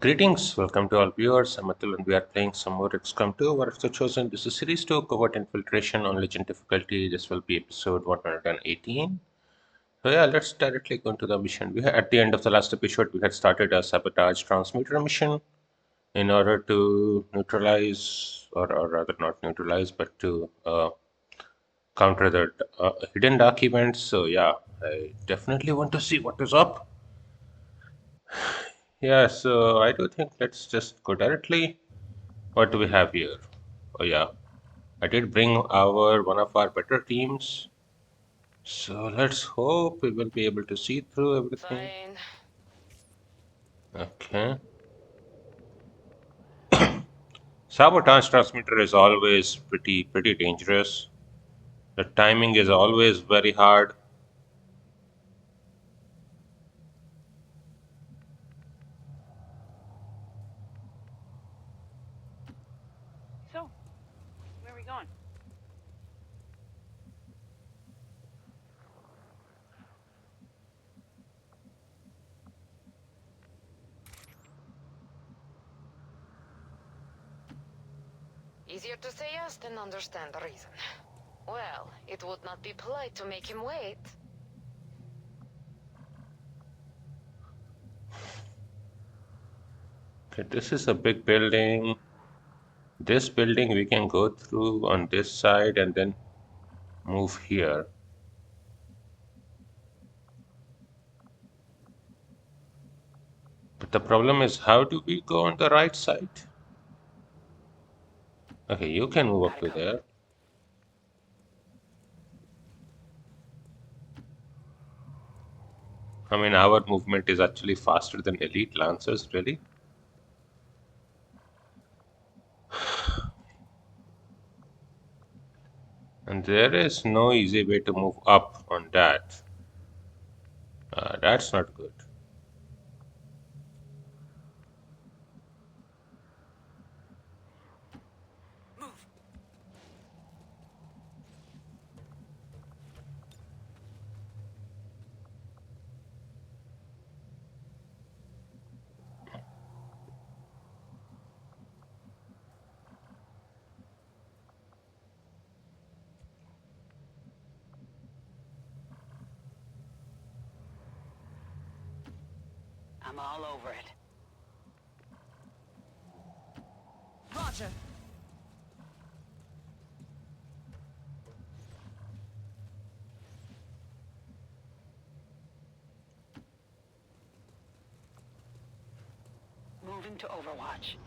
Greetings, welcome to all viewers. I'm Atul and we are playing some more XCOM 2, War of the Chosen. This is Series 2, Covert Infiltration on Legend difficulty. This will be episode 118. So yeah, let's directly go into the mission. At the end of the last episode, we had started a sabotage transmitter mission in order to neutralize, or rather not neutralize, but to counter the hidden dark events. So yeah, I definitely want to see what is up. Yeah, so I do think let's just go directly. What do we have here? Oh yeah, I did bring our one of our better teams. So let's hope we will be able to see through everything. Fine. Okay. Sabotage transmitter is always pretty dangerous. The timing is always very hard. So, where are we going? Easier to say yes than understand the reason. Well, it would not be polite to make him wait. Okay, this is a big building. This building we can go through on this side and then move here. But the problem is, how do we go on the right side? Okay, you can move up Gotta to go. there. I mean, our movement is actually faster than elite lancers, really. And there is no easy way to move up on that. That's not good. Move. I'm all over it. Roger. Moving to Overwatch.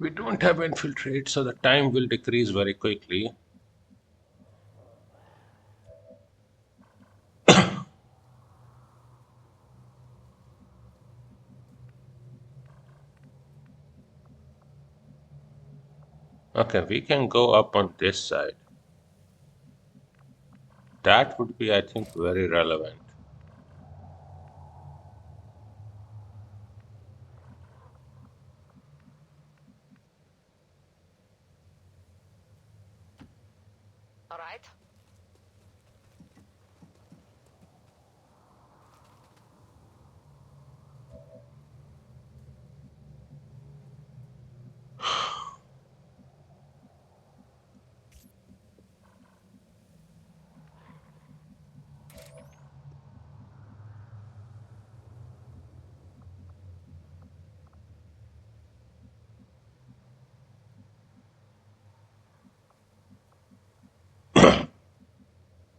We don't have infiltrate, so the time will decrease very quickly. Okay, we can go up on this side. That would be, I think, very relevant. All right.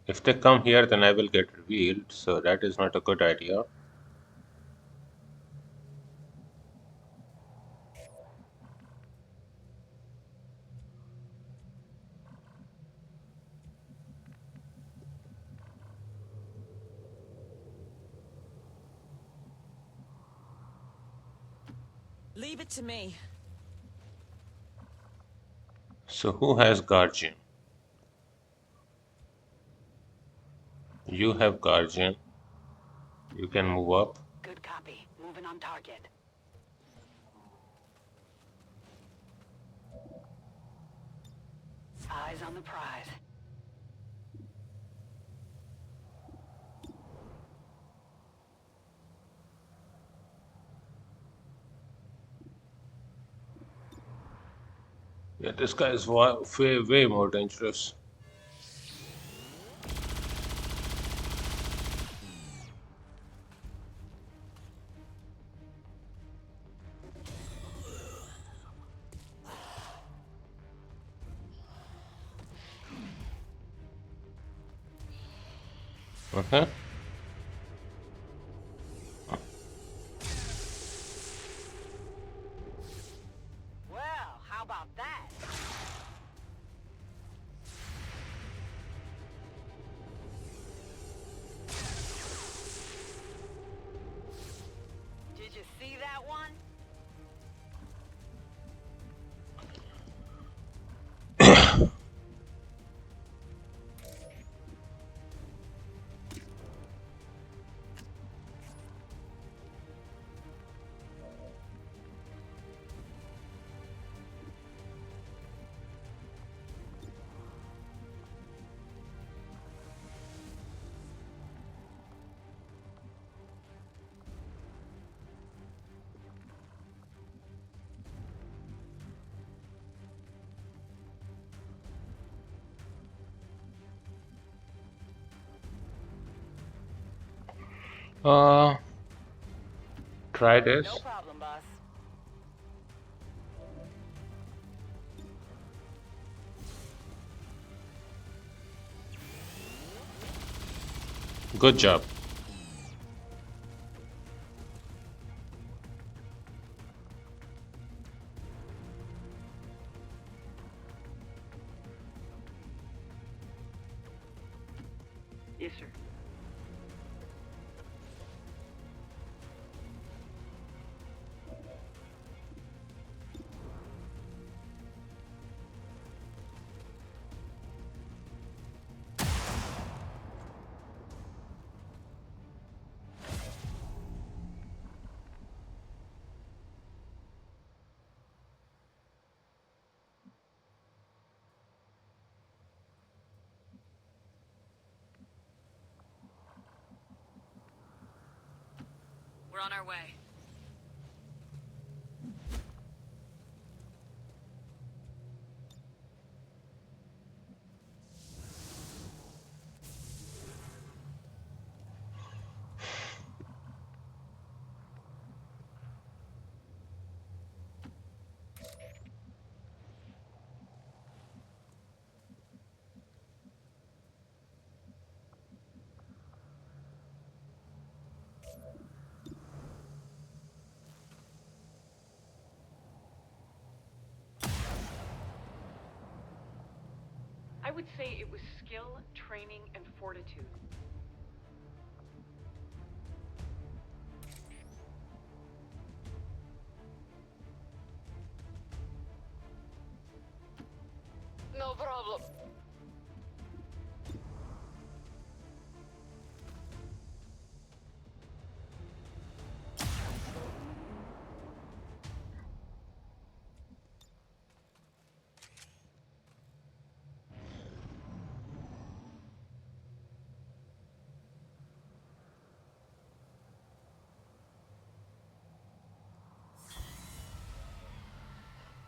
If they come here, then I will get revealed, so that is not a good idea. Leave it to me. So who has Guardian? You have Guardian. You can move up. Good copy. Moving on target. Eyes on the prize. Yeah, this guy is way more dangerous. Okay. Well, how about that? Did you see that one? Uh, Try No this. problem, boss. Good job. Yes, sir. We're on our way. I would say it was skill, training, and fortitude. No problem.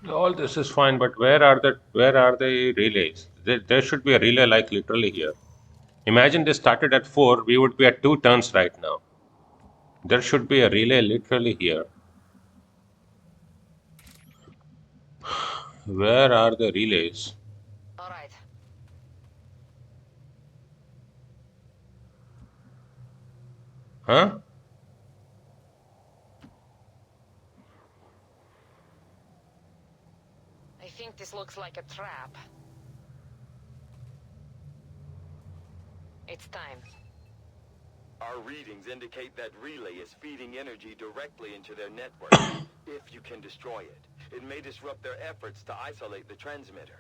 All this is fine, but where are the relays? There should be a relay like literally here. Imagine they started at 4, we would be at 2 turns right now. There should be a relay literally here. Where are the relays? All right. Huh? I think this looks like a trap. It's time. Our readings indicate that relay is feeding energy directly into their network. If you can destroy it, it may disrupt their efforts to isolate the transmitter.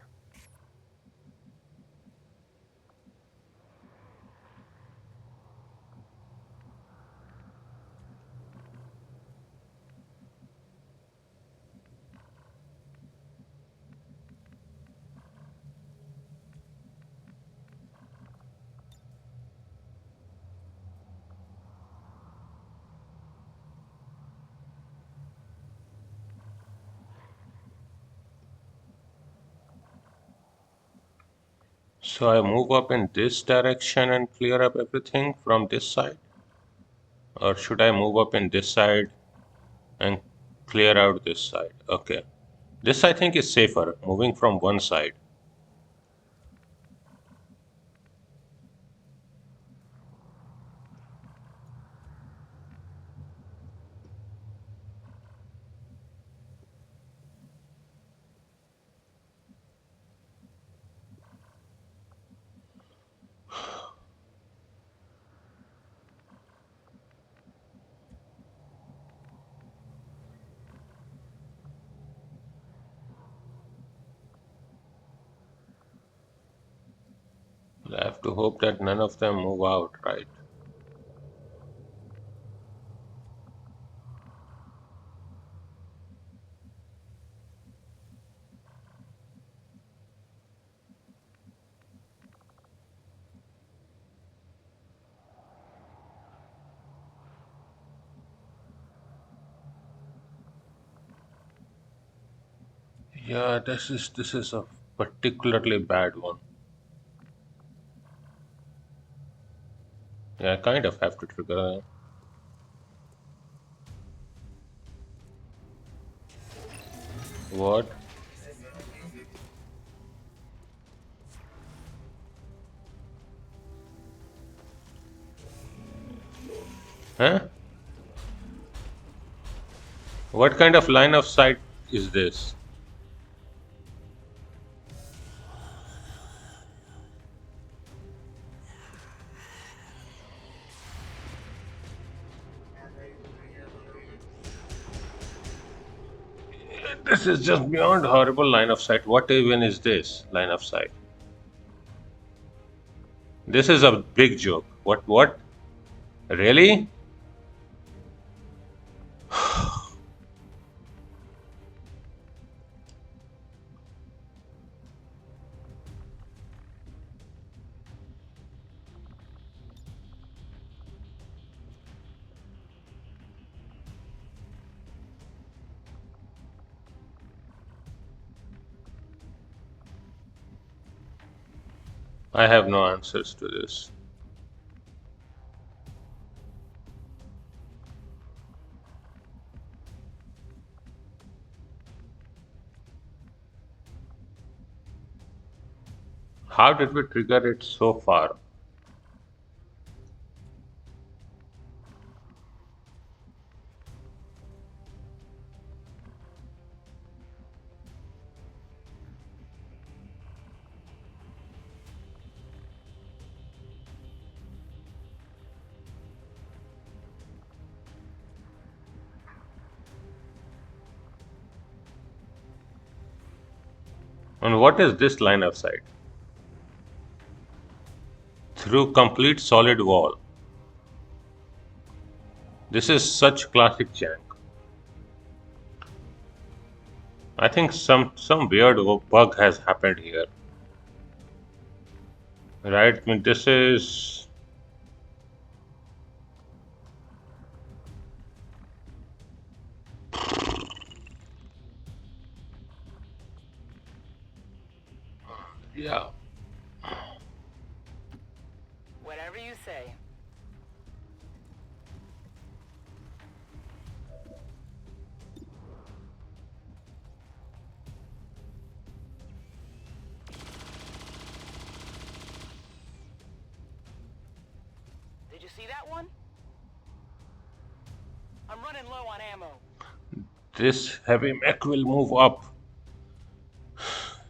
So I move up in this direction and clear up everything from this side? Or should I move up in this side and clear out this side? Okay. This I think is safer, moving from one side. I have to hope that none of them move out, right? Yeah, this is a particularly bad one. Yeah, I kind of have to trigger. What? Huh? What kind of line of sight is this? This is just beyond horrible line of sight. What even is this line of sight? This is a big joke. What? Really? I have no answers to this. How did we trigger it so far? And what is this line of sight? Through complete solid wall. This is such classic jank. I think some weird bug has happened here. Right? I mean, this is. Yeah. Whatever you say. Did you see that one? I'm running low on ammo. This heavy mech will move up.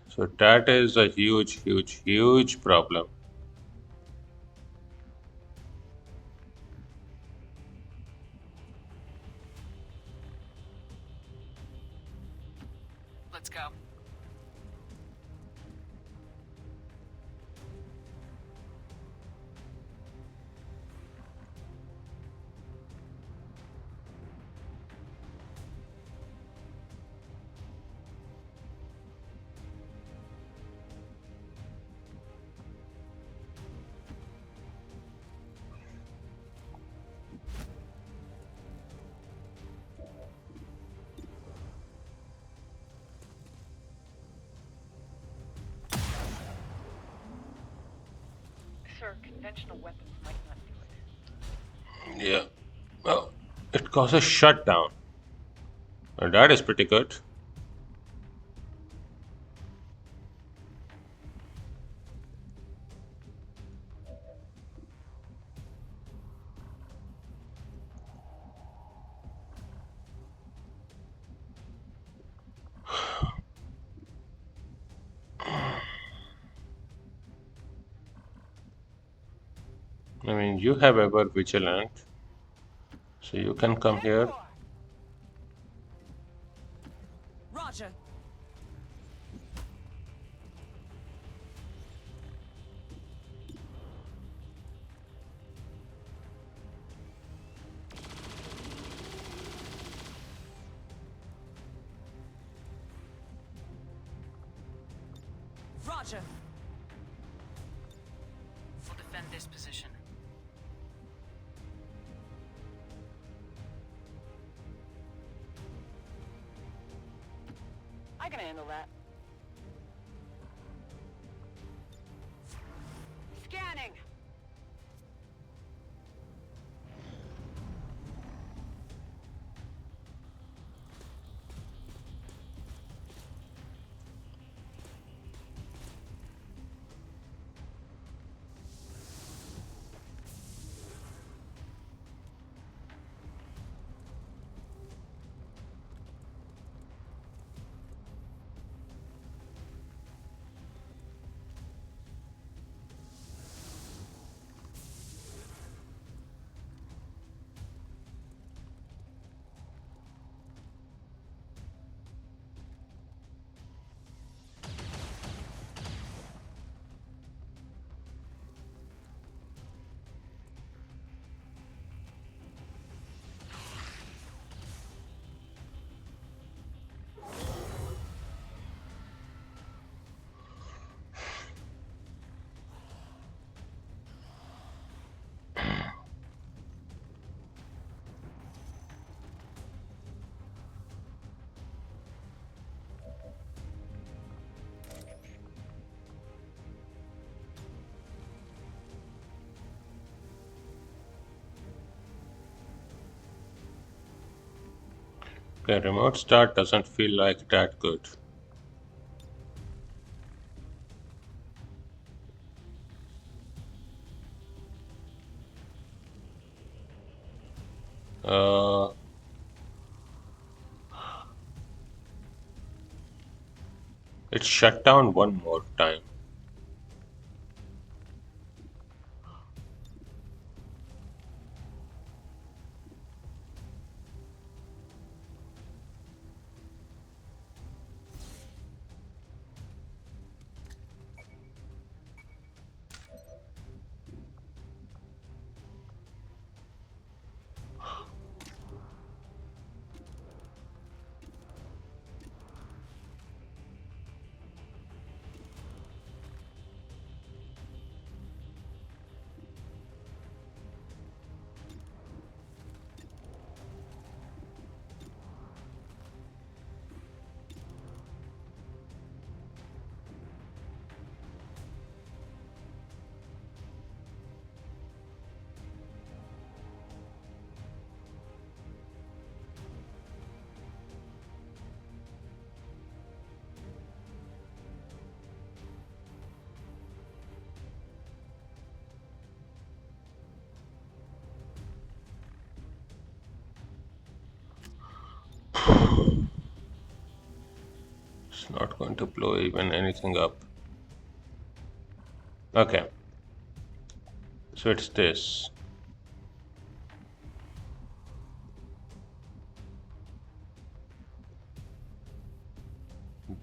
So that is a huge, huge, huge problem. Let's go. sir, conventional weapons might not do it. Yeah. Well, it causes shutdown. And that is pretty good. I mean, you have ever vigilant, so you can come here. Roger. Roger. We'll defend this position. I can handle that. Scanning. Okay, remote start doesn't feel like that good. Uh, it shut down one more time. It's not going to blow even anything up. Okay, so it's this.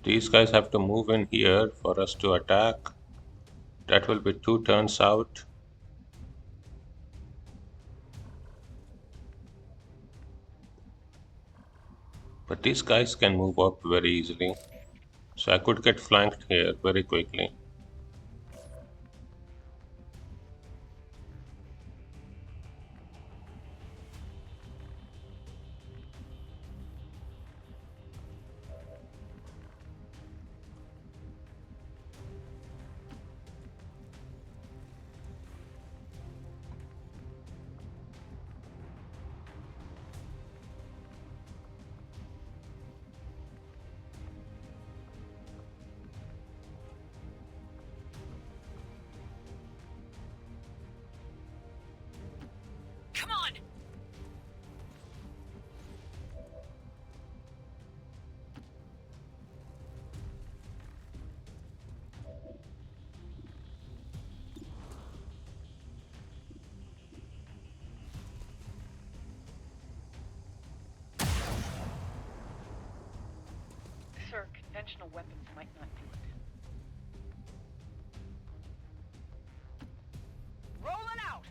These guys have to move in here for us to attack. That will be 2 turns out. But these guys can move up very easily. So I could get flanked here very quickly. Conventional weapons might not do it. Rolling out!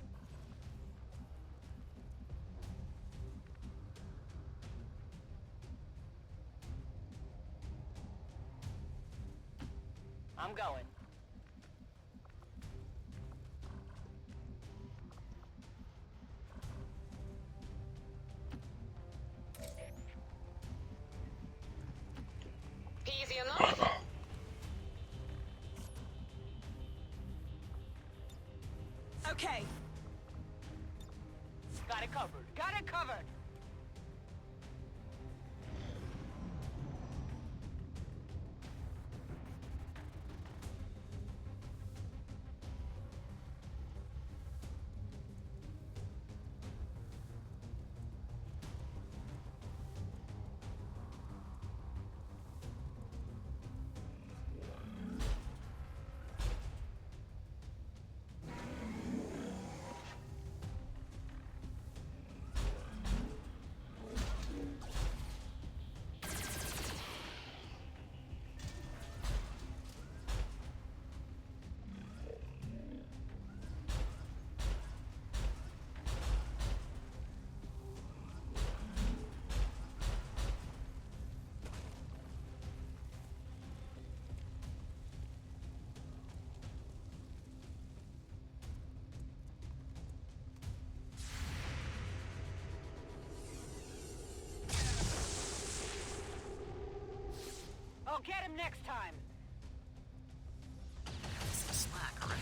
I'm going. Easy enough. Okay. Got it covered. Got it covered! I'll get him next time! Some slack, right?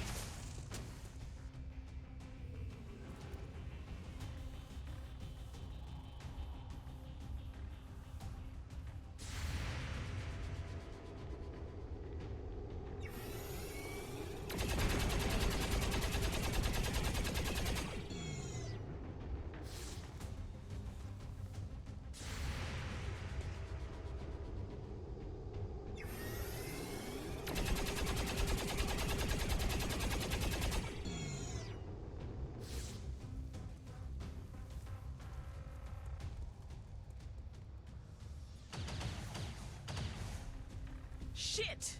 Shit!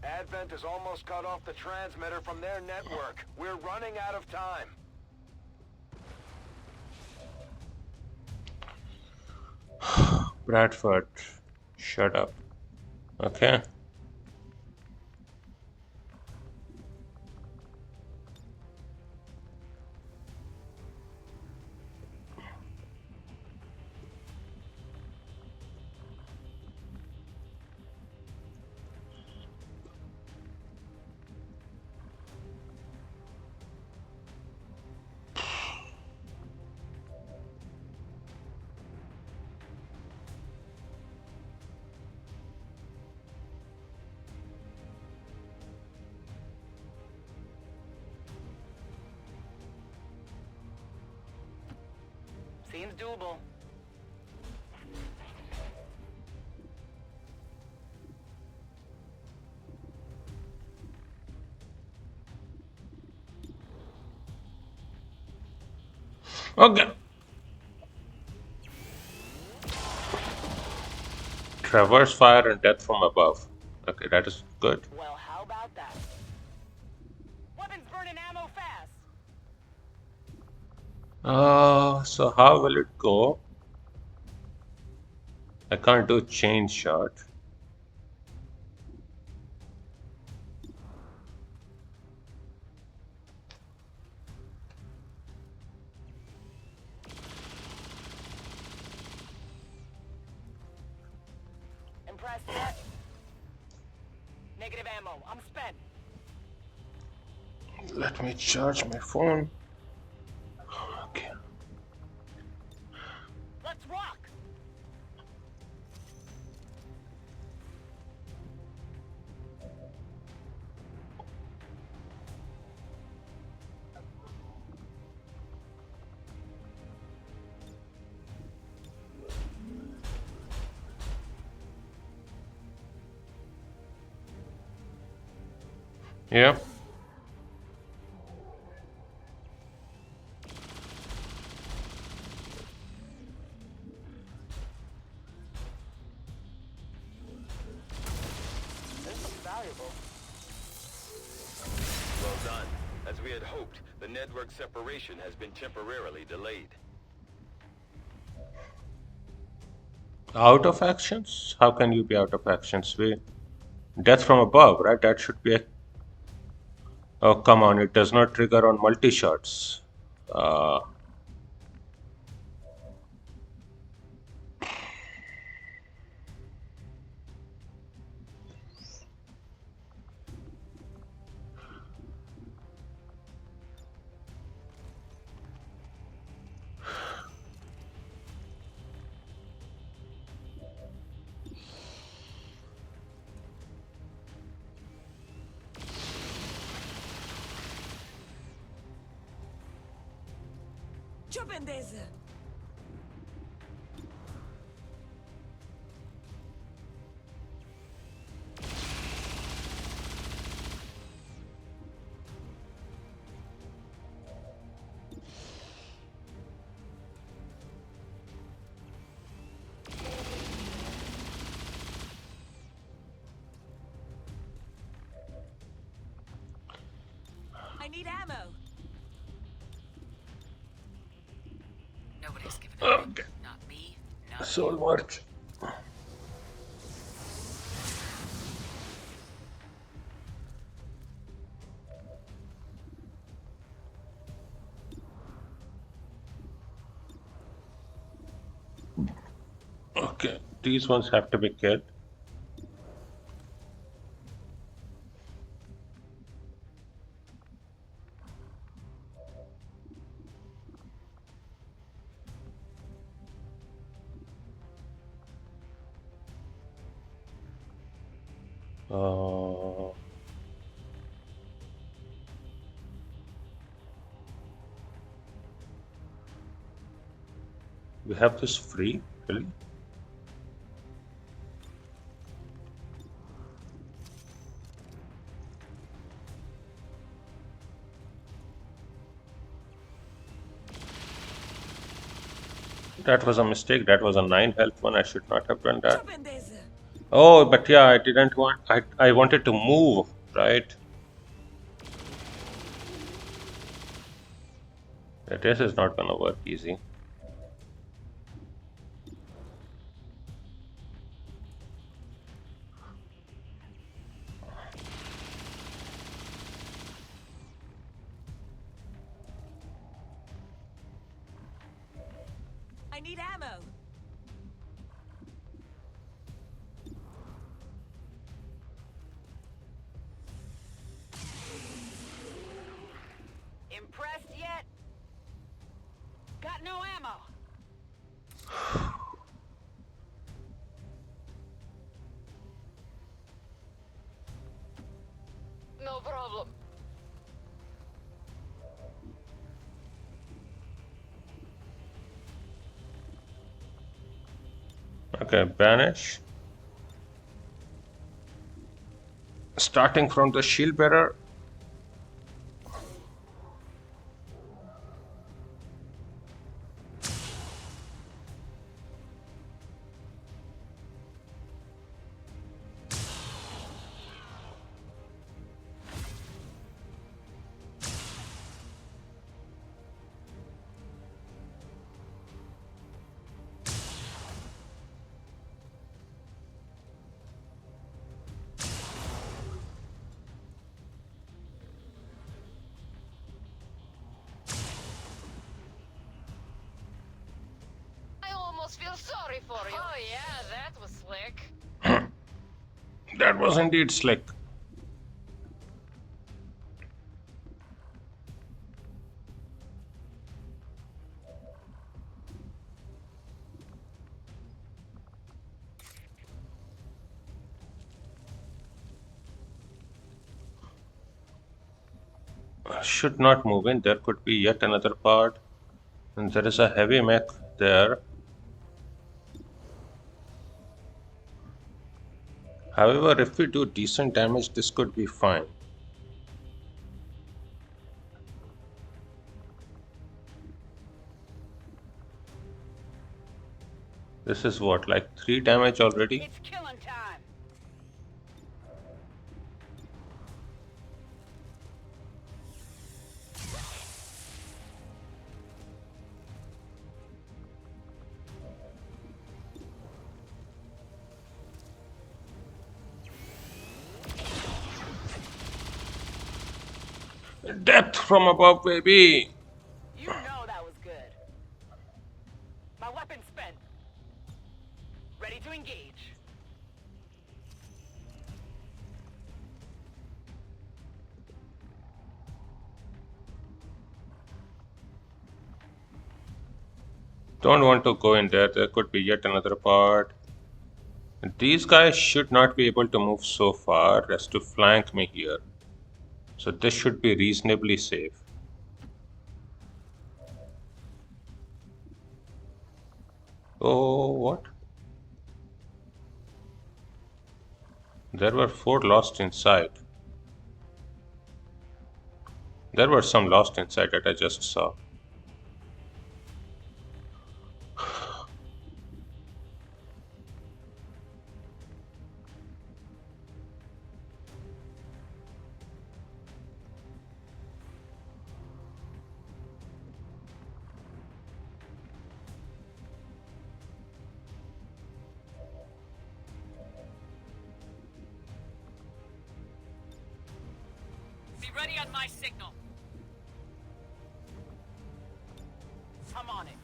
Advent has almost cut off the transmitter from their network. We're running out of time. Bradford, shut up. Okay. Seems doable. Okay. Traverse fire and death from above. Okay, that is good. Well, how about that? Weapons burning ammo fast! So how will it go? I can't do chain shot. Impressed yet? Negative ammo. I'm spent. Let me charge my phone. Okay. Let's rock! Yeah. This looks valuable. Well done. As we had hoped, the network separation has been temporarily delayed. Out of actions? How can you be out of actions? Death from above, right? That should be a... Oh, come on. It does not trigger on multi-shots. Uh, Jump in this. I need ammo. Nobody's giving up. okay. Not me. Not Soul March. Okay, these ones have to be killed. Uh, we have this free, really? That was a mistake. That was a 9 health one. I should not have done that. jump in this. Oh, but yeah, I didn't want... I wanted to move, right? This is not gonna work easy. I need ammo. Impressed yet? Got no ammo. No problem. Okay, banish. Starting from the shield bearer. I almost feel sorry for you. Oh yeah, that was slick. That was indeed slick. Should not move in. There could be yet another part. And there is a heavy mech there. However, if we do decent damage, this could be fine. This is what, like 3 damage already? It's killing time. Death from above, baby! You know that was good. My weapon's spent. Ready to engage. Don't want to go in there. There could be yet another part. These guys should not be able to move so far as to flank me here. So this should be reasonably safe. Oh, what? There were 4 lost inside. There were some lost inside that I just saw. Be ready on my signal. I'm on it.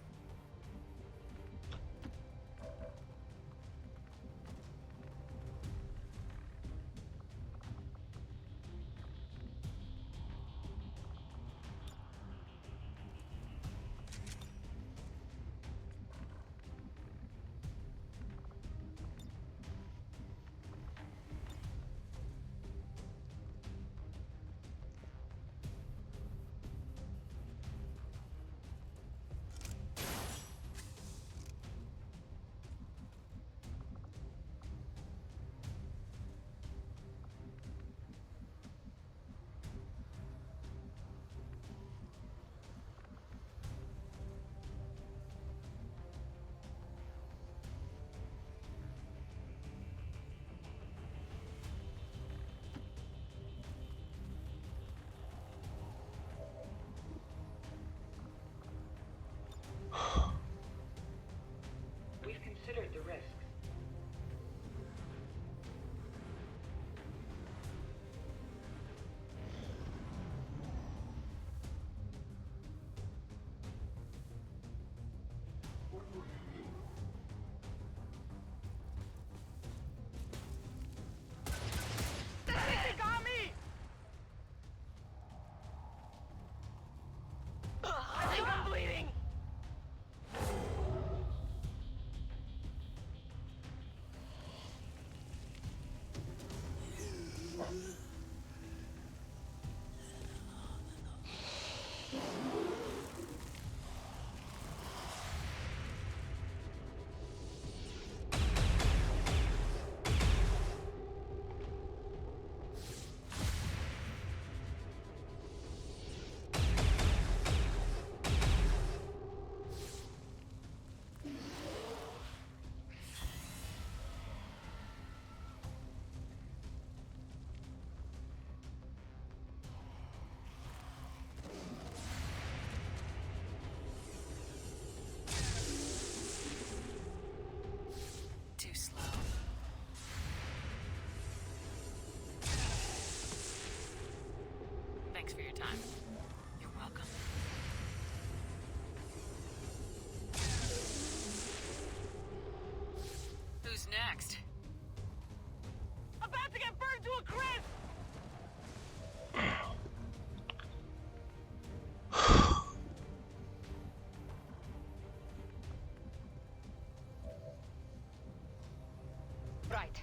We've considered the risks. They got me! I think I'm bleeding! Too slow. Thanks for your time. You're welcome. Who's next? About to get burned to a crisp! Right.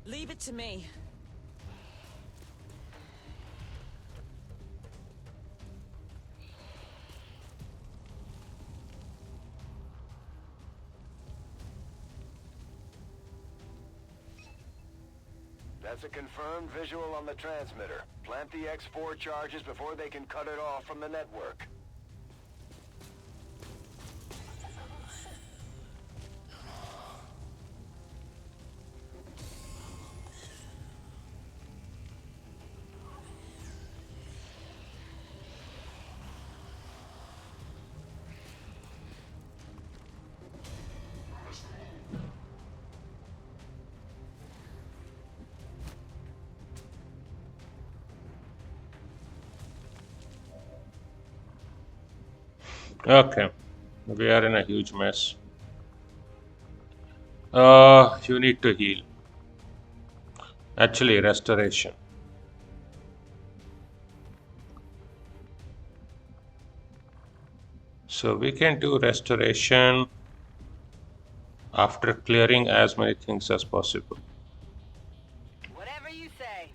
Leave it to me. That's a confirmed visual on the transmitter. Plant the X4 charges before they can cut it off from the network. Okay, we are in a huge mess. You need to heal. Actually, restoration. So we can do restoration after clearing as many things as possible. Whatever you say.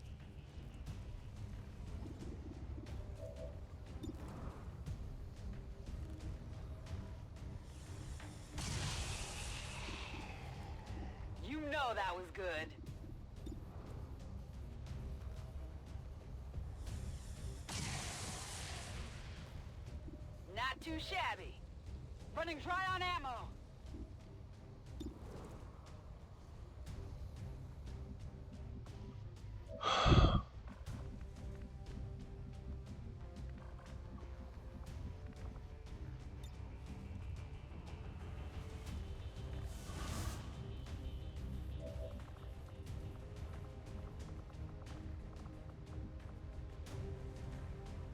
You know that was good. Not too shabby. Running dry on ammo.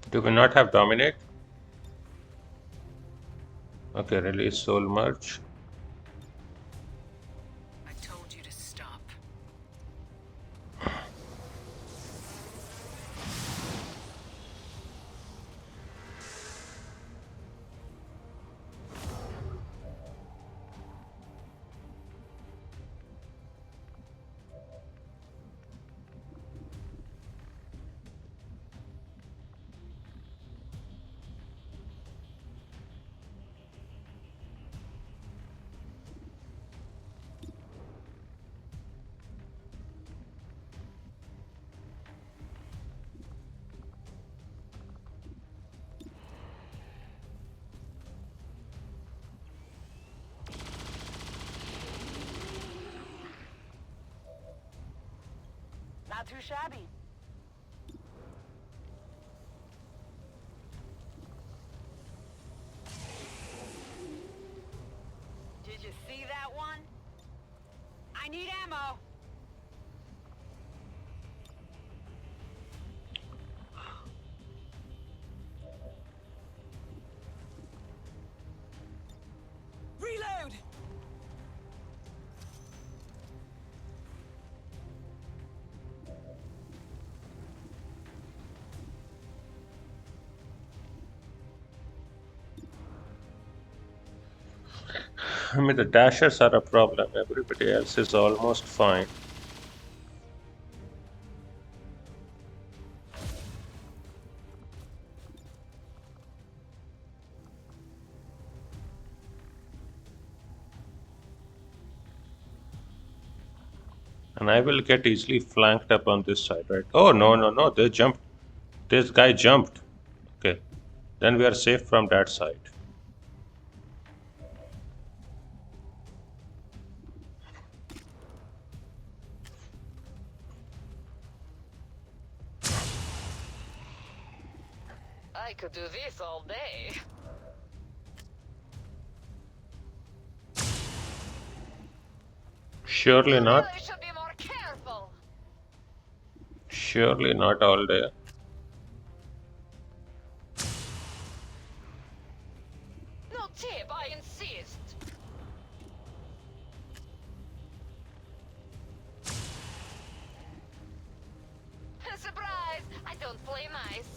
Do we not have dominate? Okay, release soul merge. I told you to stop. Not too shabby. Did you see that one? I need ammo. Reload! I mean, the dashers are a problem. Everybody else is almost fine. And I will get easily flanked up on this side, right? Oh, no, no, no. They jumped. This guy jumped. Okay. Then we are safe from that side. I could do this all day. Surely You not. really should be more careful. Surely not all day. No tip, I insist. Surprise! I don't play nice.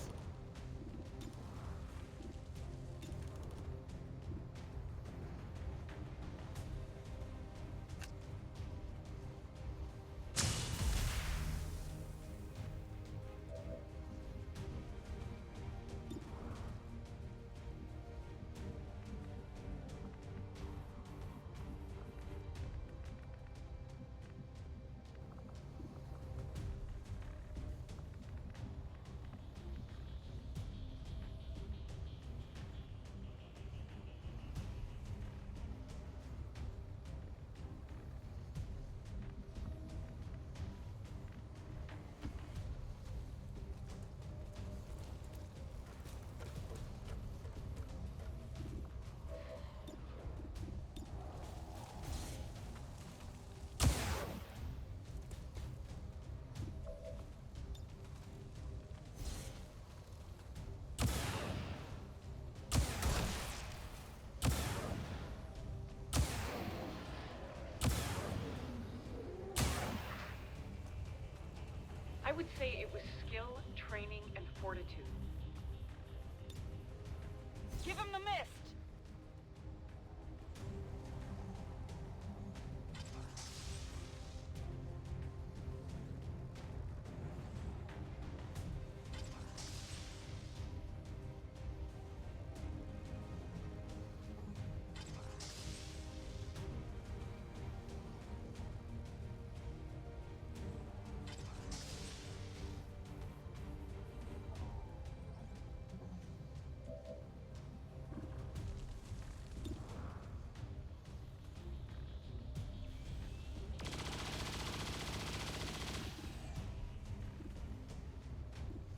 would say it was skill, training, and fortitude. Give him the mist.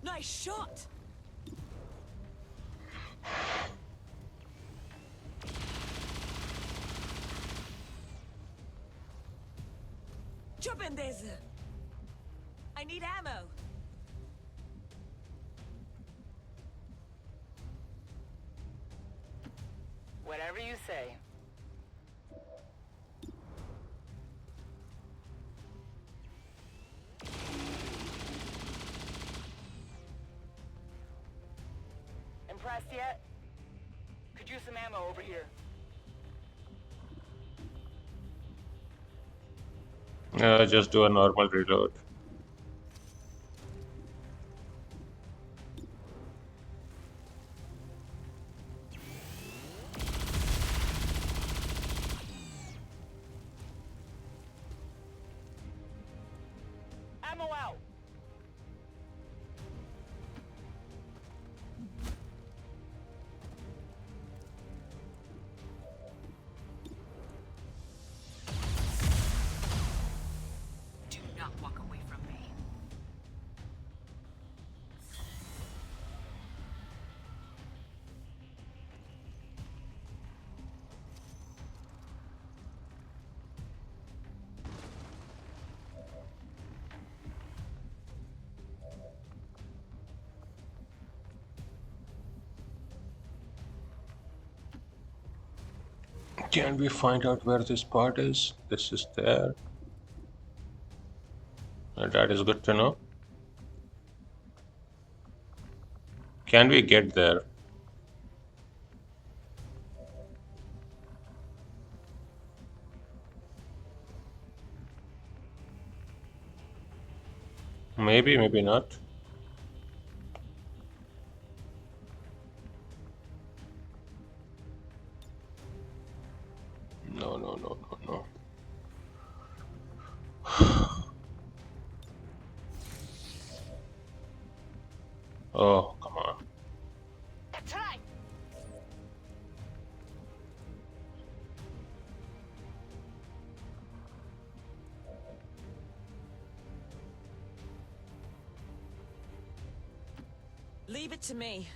Nice shot! Jump in there! I need ammo. Whatever you say. Impressed yet? Could use some ammo over here. Just do a normal reload. Ammo out. Do not walk away from me. Can we find out where this part is? This is there. That is good to know. Can we get there? Maybe, maybe not. No, no, no, no, no. Oh, come on. That's right. Leave it to me.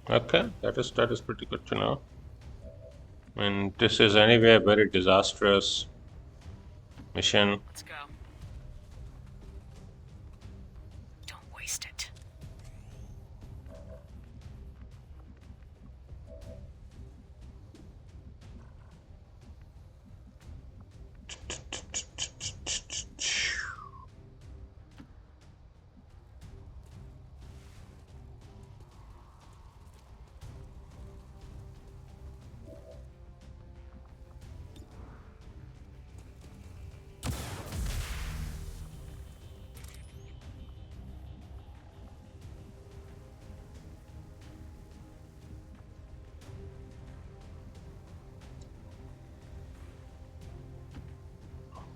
Okay, that is pretty good to know. And this is anyway a very disastrous mission. Let's go. Don't waste it.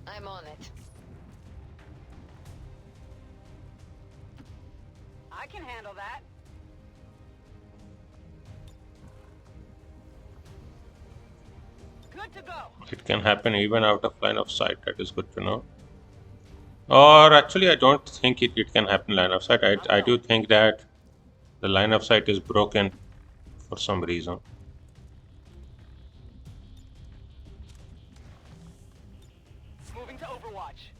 I'm on it. I can handle that. Good to go. It can happen even out of line of sight. That is good to know. Or actually, I don't think it can happen line of sight. I do think that the line of sight is broken for some reason. Moving to Overwatch.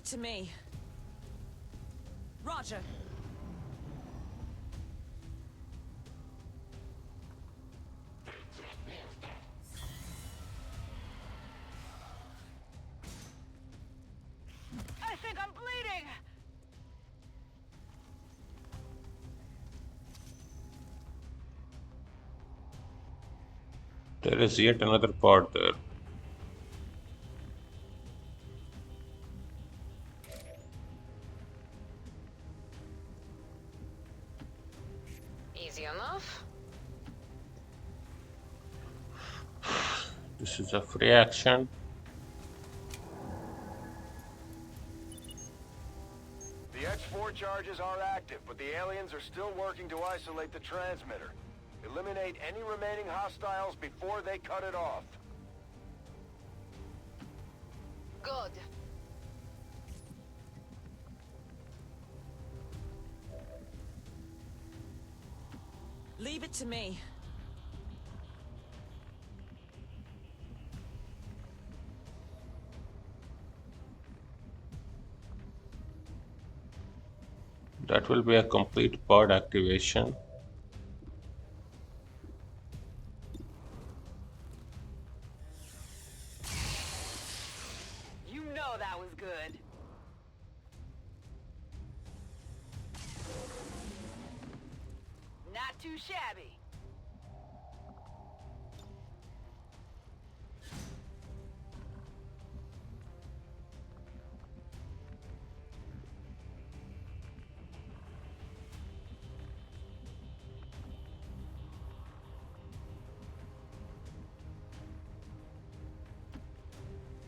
it to me. Roger. I think I'm bleeding! There is yet another pod there. Easy enough. This is a free action. The X4 charges are active, but the aliens are still working to isolate the transmitter. Eliminate any remaining hostiles before they cut it off. Good. Leave it to me. That will be a complete pod activation. You know that was good. Not too shabby.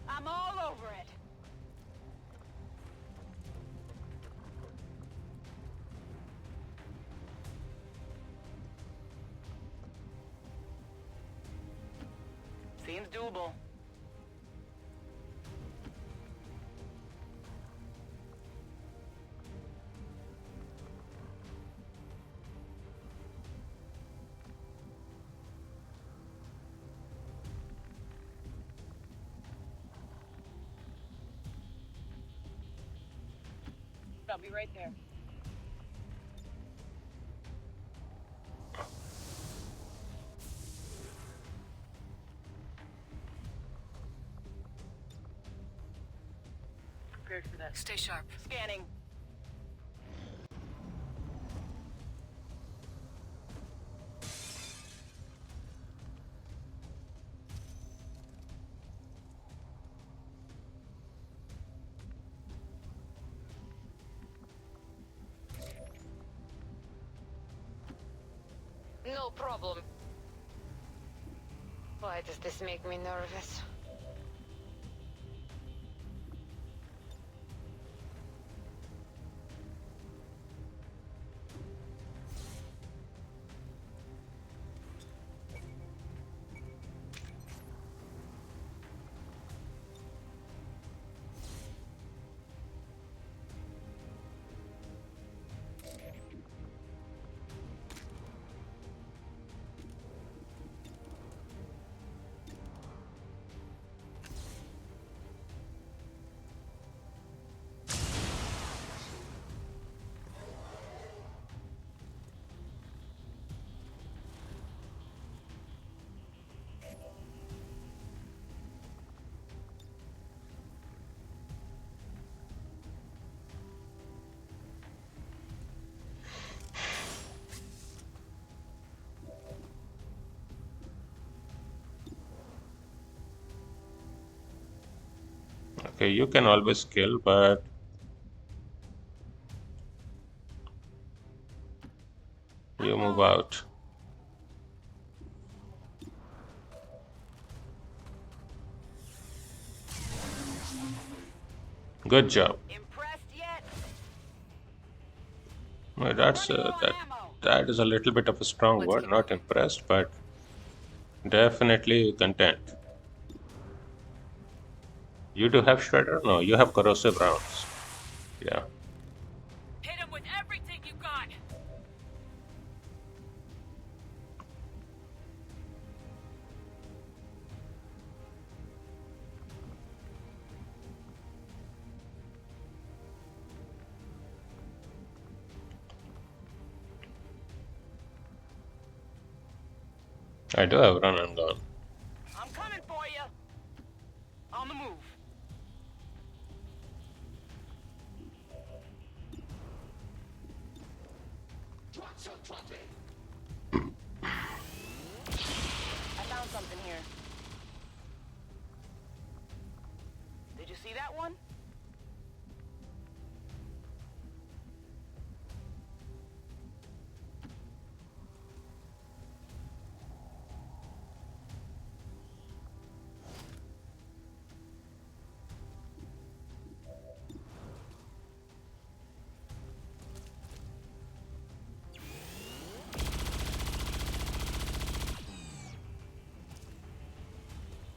I'm all over it. Seems doable. I'll be right there. Prepared for that. Stay sharp. Scanning. No problem. Why does this make me nervous? Okay, you can always kill, but you move out. Good job. Impressed yet? Well, that's Running low on that. ammo. That is a little bit of a strong Let's word. get Not moving. impressed, but definitely content. You do have shredder? No, you have corrosive rounds. Yeah. Hit him with everything you got. I do have run and gun. I'm coming for you. On the move. I found something here. Did you see that one?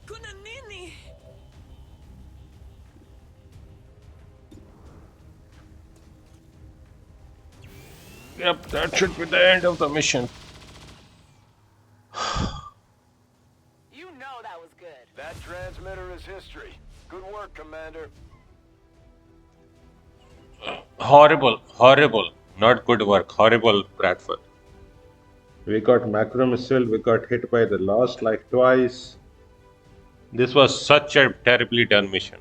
Kunanini! Yep, that should be the end of the mission. You know that was good. That transmitter is history. Good work, Commander. Horrible, horrible. Not good work. Horrible, Bradford. We got macro missile. We got hit by the lost like twice. This was such a terribly done mission.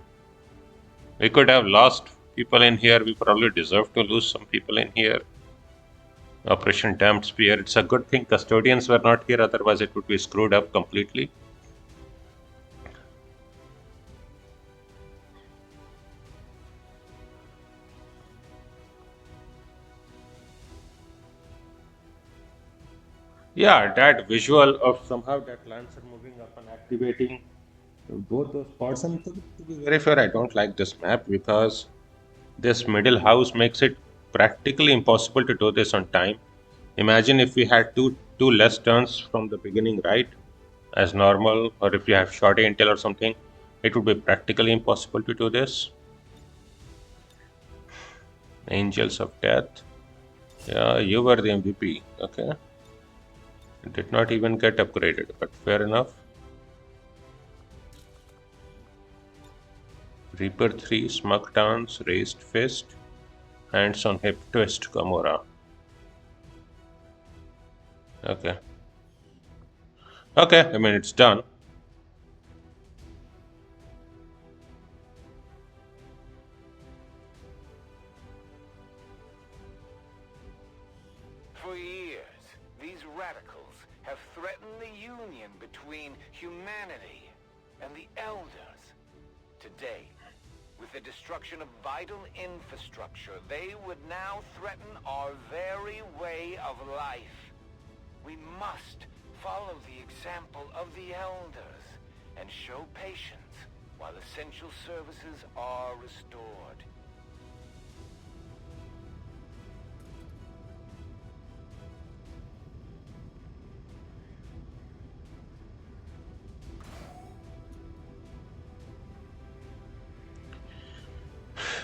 We could have lost people in here. We probably deserve to lose some people in here. Operation Damned Spear. It's a good thing custodians were not here, otherwise it would be screwed up completely. Yeah, that visual of somehow that Lancer moving up and activating both those parts. And to be very fair, I don't like this map because this middle house makes it practically impossible to do this on time. Imagine if we had two less turns from the beginning, right? As normal, or if you have short intel or something, it would be practically impossible to do this. Angels of Death. Yeah, you were the MVP. Okay. Did not even get upgraded, but fair enough. Reaper 3, Smug Dance, Raised Fist, Hands on Hip Twist, Gamora. Okay. Okay, I mean, it's done. For years, these radicals have threatened the union between humanity and the Elders. Today, with the destruction of vital infrastructure, they would now threaten our very way of life. We must follow the example of the Elders and show patience while essential services are restored.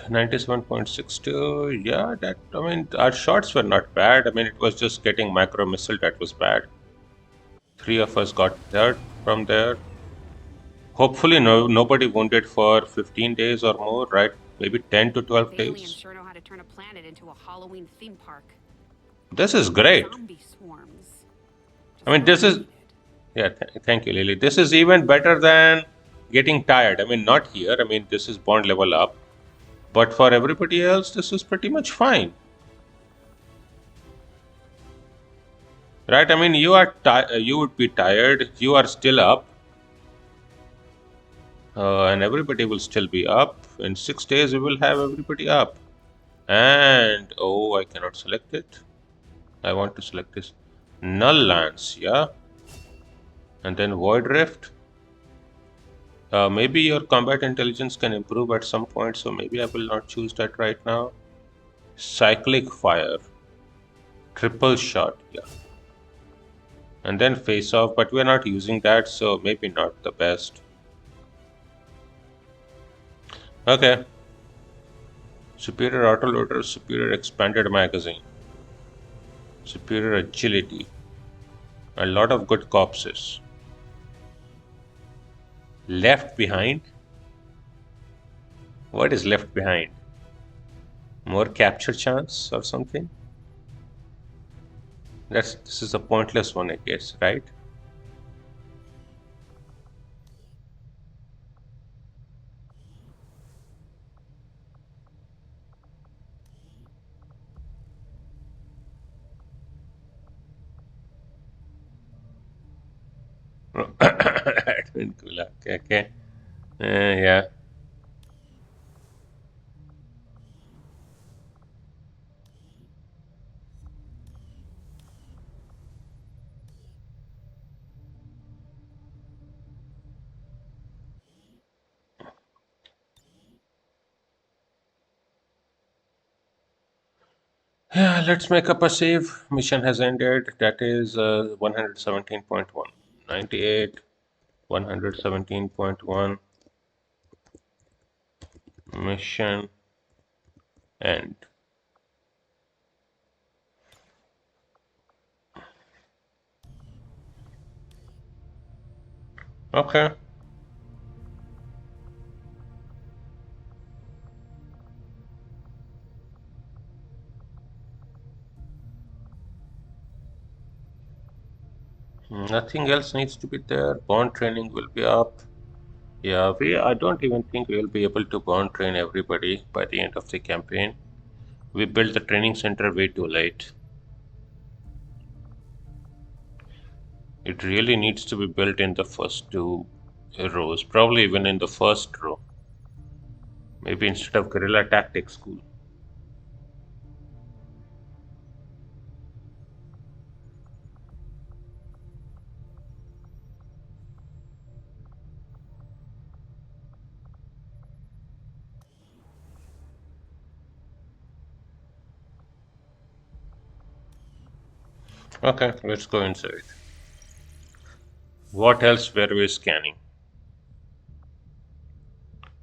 .62. Yeah, that, I mean, our shots were not bad. I mean, it was just getting macro missile that was bad. 3 of us got hurt from there. Hopefully, nobody wounded for 15 days or more, right? Maybe 10 to 12 Aliens days. sure know how to turn a planet into a Halloween theme park. This is great. Zombie swarms. I mean, this is, yeah, thank you, Lily. This is even better than getting tired. I mean, not here. I mean, this is bond level up. But for everybody else, this is pretty much fine. Right? I mean, you would be tired. You are still up. And everybody will still be up. In 6 days, we will have everybody up. And, oh, I cannot select it. I want to select this. Null Lance, yeah. And then Void Rift. Maybe your combat intelligence can improve at some point, so maybe I will not choose that right now. Cyclic Fire. Triple Shot, yeah. And then Face Off, but we're not using that, so maybe not the best. Okay. Superior Autoloader, Superior Expanded Magazine. Superior Agility. A lot of good corpses. Left Behind? What is Left Behind? More capture chance or something? This is a pointless one, I guess, right? Admin Kula. Okay, okay. Yeah. Yeah, let's make up a save. Mission has ended. That is 117.1. 98, 117.1. Mission end. Okay. Nothing else needs to be there. Bond training will be up. Yeah, I don't even think we'll be able to bond train everybody by the end of the campaign. We built the training center way too late. It really needs to be built in the first two rows, probably even in the first row. Maybe instead of guerrilla tactics school. Okay, let's go inside. What else were we scanning?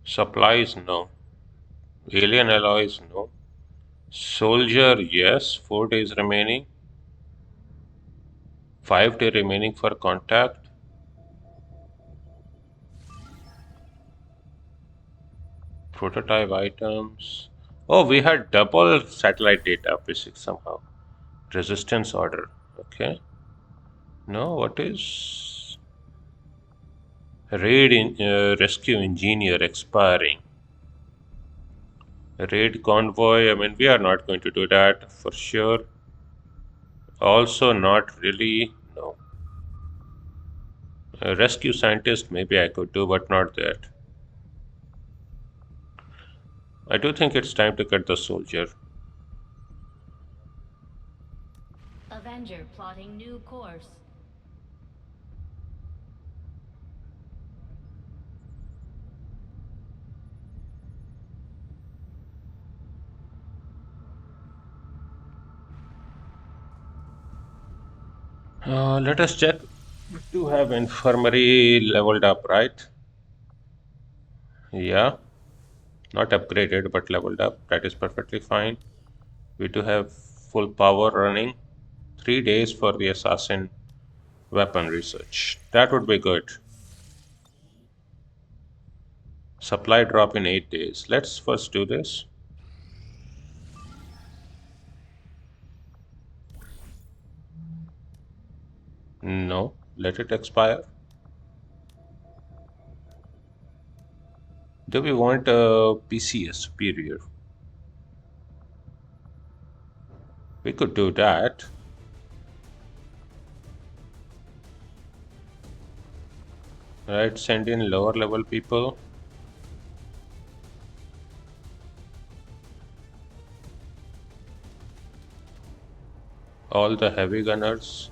Supplies, no. Alien alloys, no. Soldier, yes. 4 days remaining. 5 day remaining for contact. Prototype items. Oh, we had double satellite data physics somehow. Resistance order. Okay. No, what is rescue engineer expiring? Raid convoy. I mean, we are not going to do that for sure. Also, not really. No. Rescue scientist, maybe I could do, but not that. I do think it's time to cut the soldier. Avenger plotting new course. Let us check. We do have infirmary leveled up, right? Yeah. Not upgraded, but leveled up. That is perfectly fine. We do have full power running. 3 days for the assassin weapon research. That would be good. Supply drop in 8 days. Let's first do this. No, let it expire. Do we want a PCS superior? We could do that. Right, send in lower level people. All the heavy gunners.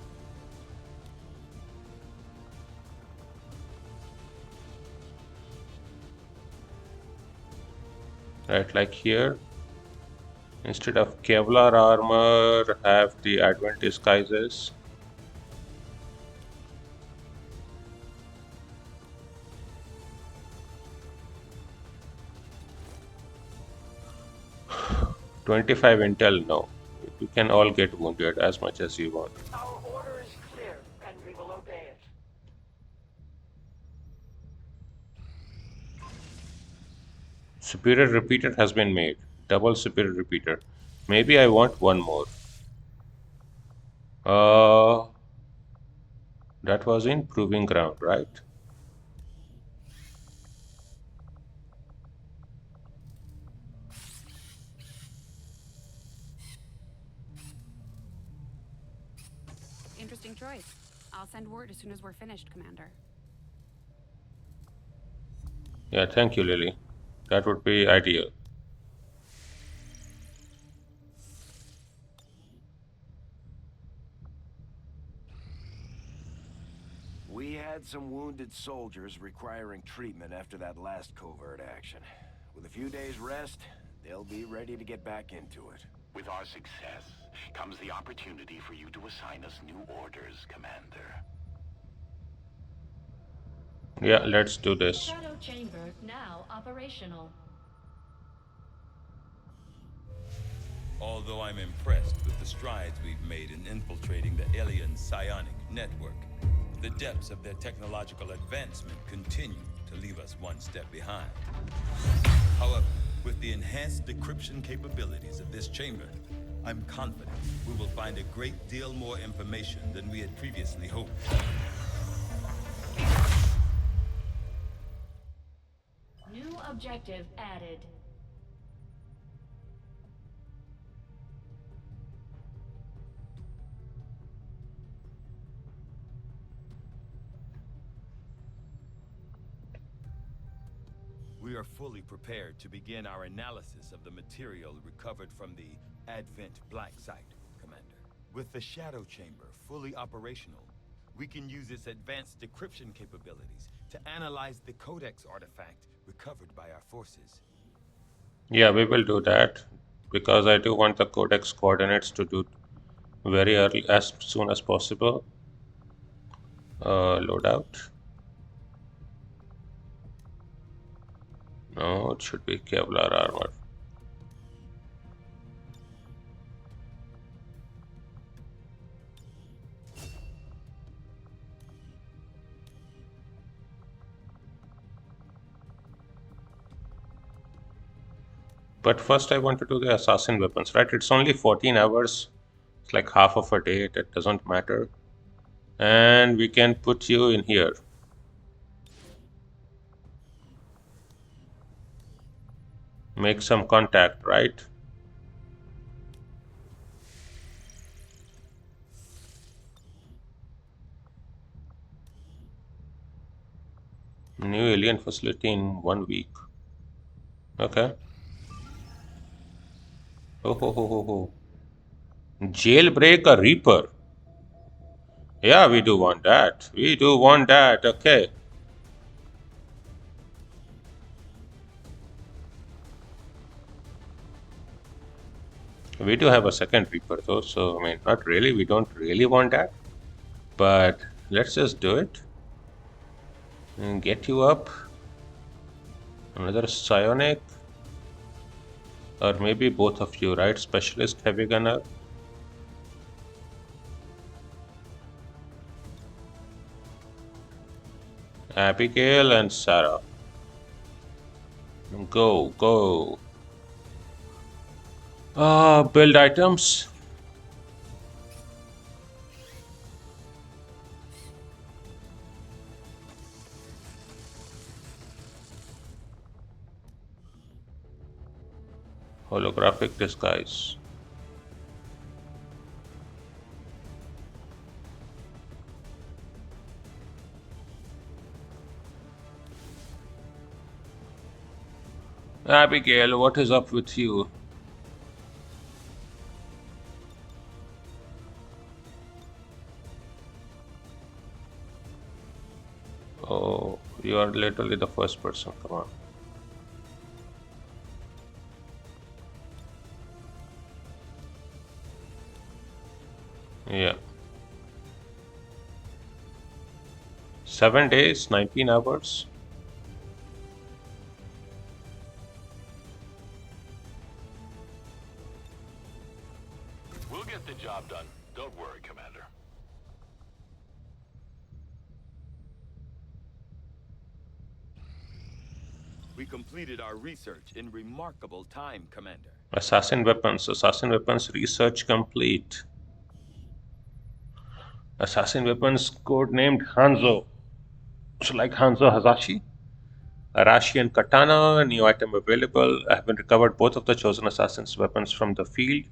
Right, like here. Instead of Kevlar armor, have the Advent disguises. "25 intel, no. You can all get wounded as much as you want. Our order is clear, and we will obey it. Superior repeater has been made. Double superior repeater. Maybe I want one more. That was in proving ground, right? Interesting choice. I'll send word as soon as we're finished, Commander. Yeah, thank you, Lily. That would be ideal. We had some wounded soldiers requiring treatment after that last covert action. With a few days rest, they'll be ready to get back into it. With our success comes the opportunity for you to assign us new orders, Commander. Yeah, let's do this. Shadow chamber now operational. Although I'm impressed with the strides we've made in infiltrating the alien Psionic network, the depths of their technological advancement continue to leave us one step behind. However, with the enhanced decryption capabilities of this chamber, I'm confident we will find a great deal more information than we had previously hoped. New objective added. We are fully prepared to begin our analysis of the material recovered from the Advent Black Site, Commander. With the Shadow Chamber fully operational, we can use its advanced decryption capabilities to analyze the Codex artifact recovered by our forces. Yeah, we will do that because I do want the codex coordinates to do very early, as soon as possible. Loadout. No, it should be Kevlar armor. But first I want to do the assassin weapons, right? It's only 14 hours. It's like half of a day. That doesn't matter. And we can put you in here. Make some contact, right? New alien facility in 1 week. Okay. Oh. Jailbreak a Reaper. Yeah, we do want that. We do want that. Okay. We do have a second Reaper though, so I mean, not really. We don't really want that. But let's just do it. And get you up. Another Psionic. Or maybe both of you, right? Specialist Heavy Gunner. Abigail and Sarah. Go. Build items. Holographic disguise. Abigail, what is up with you? Oh, you are literally the first person. Come on. Yeah. 7 days, 19 hours. We'll get the job done. Don't worry, Commander. We completed our research in remarkable time, Commander. Assassin weapons research complete. Assassin weapons codenamed Hanzo. So like Hanzo Hazashi. Arashian Katana, new item available. I have recovered both of the chosen assassin's weapons from the field.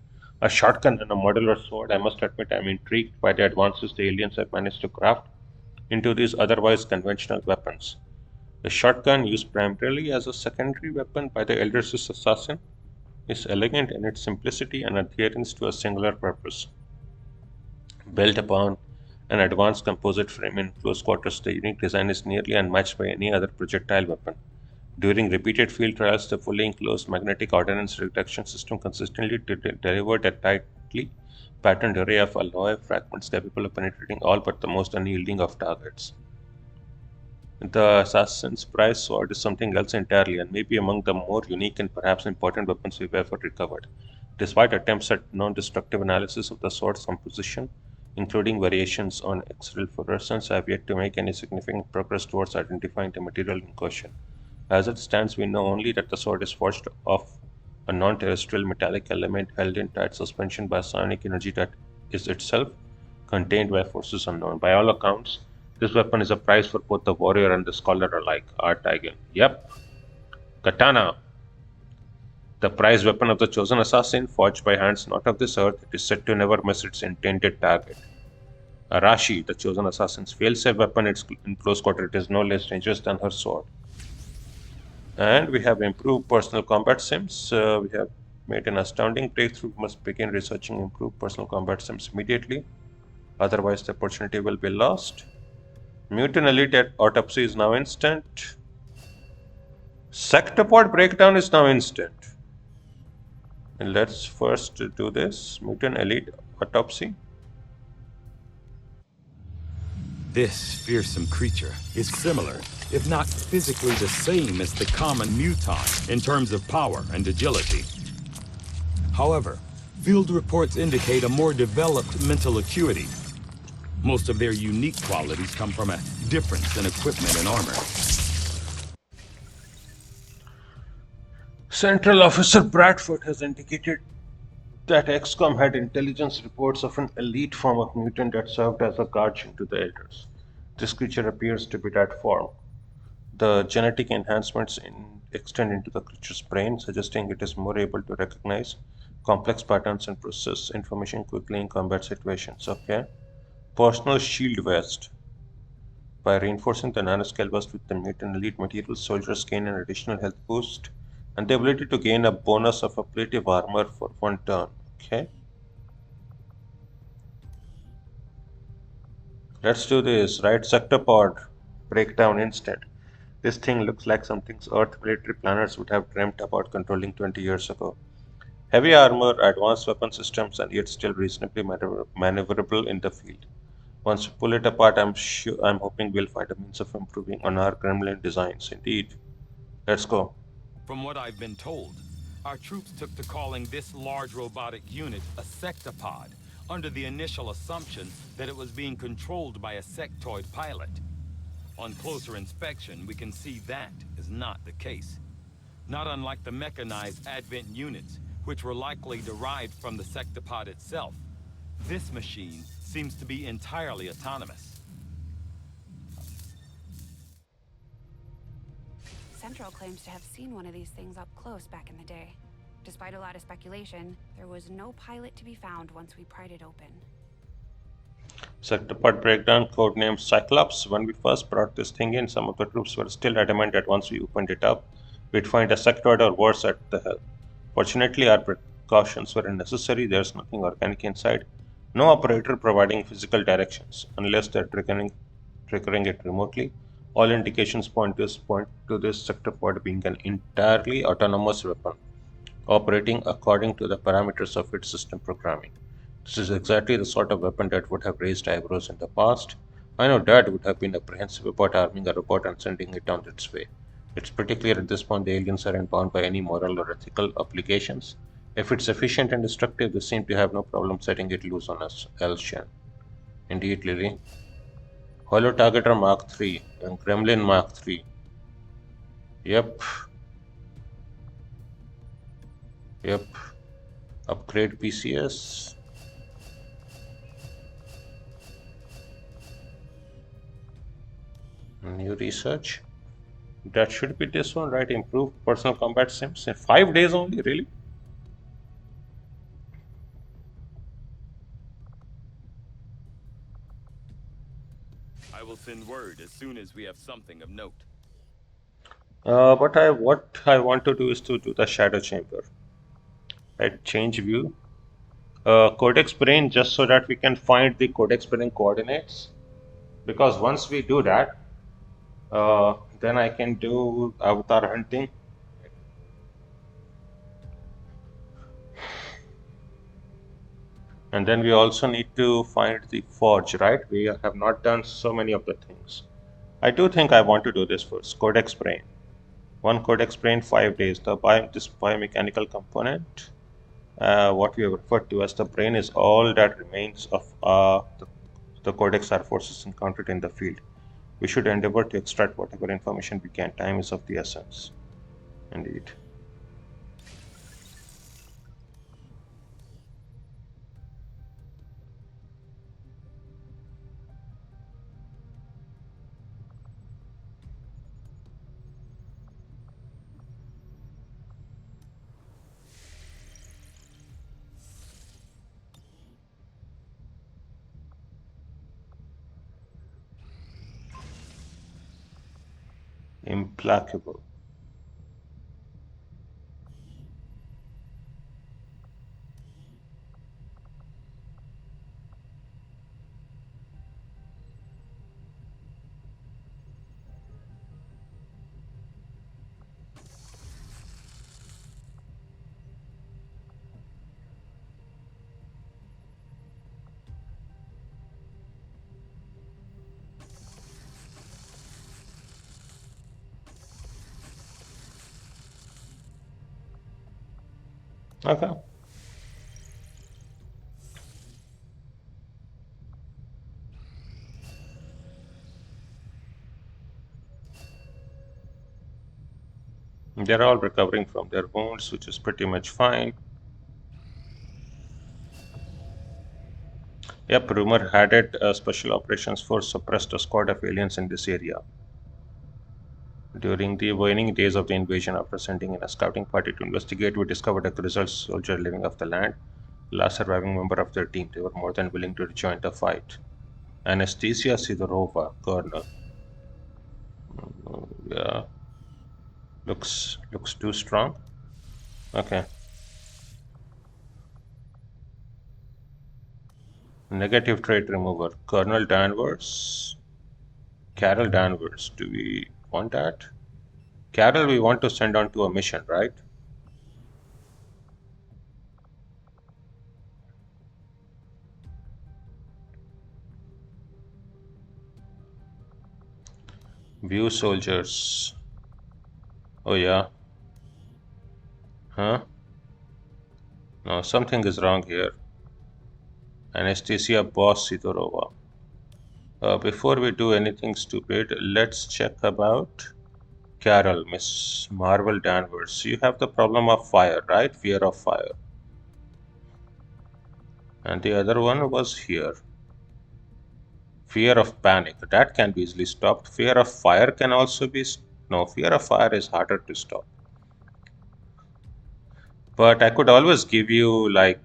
A shotgun and a modular sword. I must admit I'm intrigued by the advances the aliens have managed to craft into these otherwise conventional weapons. The shotgun, used primarily as a secondary weapon by the Elder's assassin, is elegant in its simplicity and adherence to a singular purpose. Built upon an advanced composite frame in close quarters, the unique design is nearly unmatched by any other projectile weapon. During repeated field trials, the fully enclosed magnetic ordnance reduction system consistently delivered a tightly patterned array of alloy fragments capable of penetrating all but the most unyielding of targets. The Assassin's Prize sword is something else entirely, and maybe among the more unique and perhaps important weapons we've ever recovered. Despite attempts at non-destructive analysis of the sword's composition, including variations on X-ray fluorescence, I have yet to make any significant progress towards identifying the material in question. As it stands, we know only that the sword is forged of a non-terrestrial metallic element held in tight suspension by psionic energy that is itself contained by forces unknown. By all accounts, this weapon is a prize for both the warrior and the scholar alike. Art Tigan. Yep. Katana. The prized weapon of the chosen assassin, forged by hands not of this earth, it is said to never miss its intended target. Arashi, the chosen assassin's fail-safe weapon, it's in close quarter, it is no less dangerous than her sword. And we have improved personal combat sims. We have made an astounding breakthrough. We must begin researching improved personal combat sims immediately. Otherwise, the opportunity will be lost. Mutant Elite autopsy is now instant. Sectopod breakdown is now instant. And let's first do this. Mutant Elite autopsy. This fearsome creature is similar, if not physically the same as the common muton in terms of power and agility. However, field reports indicate a more developed mental acuity. Most of their unique qualities come from a difference in equipment and armor. Central Officer Bradford has indicated that XCOM had intelligence reports of an elite form of mutant that served as a guardian to the elders. This creature appears to be that form. The genetic enhancements extend into the creature's brain, suggesting it is more able to recognize complex patterns and process information quickly in combat situations. Okay. Personal shield vest. By reinforcing the nanoscale vest with the mutant elite materials, soldiers gain an additional health boost and the ability to gain a bonus of ablative armor for 1 turn. Okay. Let's do this. Right sectopod breakdown instant. This thing looks like something Earth military planners would have dreamt about controlling 20 years ago. Heavy armor, advanced weapon systems, and yet still reasonably maneuverable in the field. Once we pull it apart, I'm hoping we'll find a means of improving on our gremlin designs. Indeed. Let's go. From what I've been told, our troops took to calling this large robotic unit a sectopod, under the initial assumption that it was being controlled by a sectoid pilot. On closer inspection, we can see that is not the case. Not unlike the mechanized Advent units, which were likely derived from the sectopod itself. This machine seems to be entirely autonomous. Central claims to have seen one of these things up close back in the day. Despite a lot of speculation, there was no pilot to be found once we pried it open. Sectopod breakdown, codenamed Cyclops. When we first brought this thing in, some of the troops were still adamant that once we opened it up, we'd find a sectoid or worse at the helm. Fortunately, our precautions were unnecessary. There's nothing organic inside. No operator providing physical directions, unless they're triggering it remotely. All indications point to this sectopod being an entirely autonomous weapon, operating according to the parameters of its system programming. This is exactly the sort of weapon that would have raised eyebrows in the past. I know Dad would have been apprehensive about arming a robot and sending it on its way. It's pretty clear at this point the aliens aren't bound by any moral or ethical obligations. If it's efficient and destructive, they seem to have no problem setting it loose on us, Elshan. Indeed, Lily. Holo Targeter Mark III and Gremlin Mark III. Yep. Upgrade PCS. New research. That should be this one, right? Improved personal combat sims in 5 days only, really? I will send word as soon as we have something of note. But what I want to do is to do the shadow chamber. Right, change view. Codex brain, just so that we can find the codex brain coordinates. Because once we do that, then I can do avatar hunting. And then we also need to find the forge, right? We have not done so many of the things. I do think I want to do this first. Codex brain. One codex brain, 5 days. This biomechanical component, what we have referred to as the brain, is all that remains of the codex our forces encountered in the field. We should endeavor to extract whatever information we can. Time is of the essence. Indeed. Implacable. Okay. They're all recovering from their wounds, which is pretty much fine. Yep, rumor had it Special Operations Force suppressed a squad of aliens in this area. During the waning days of the invasion, after sending in a scouting party to investigate, we discovered a grizzled soldier living off the land, last surviving member of their team. They were more than willing to rejoin the fight. Anastasia Sidorova, Colonel. Yeah. Looks too strong. Okay. Negative trait remover. Colonel Danvers. Carol Danvers. Do we want that? Carol, we want to send on to a mission, right? View soldiers. Oh, yeah. Huh? No, something is wrong here. Anastasia Boss Sidorova. Before we do anything stupid, let's check about Carol, Miss Marvel Danvers. You have the problem of fire, right? Fear of fire. And the other one was here. Fear of panic. That can be easily stopped. Fear of fire can also be... No, fear of fire is harder to stop. But I could always give you, like...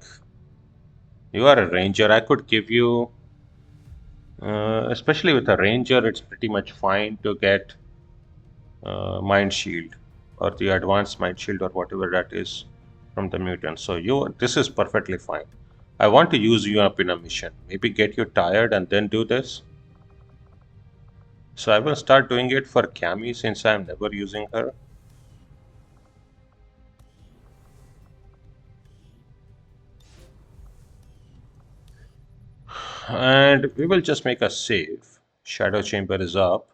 You are a ranger. I could give you... especially with a ranger, it's pretty much fine to get mind shield. Or the advanced mind shield or whatever that is from the mutant. So this is perfectly fine. I want to use you up in a mission. Maybe get you tired and then do this. So I will start doing it for Cammy since I'm never using her. And we will just make a save. Shadow chamber is up.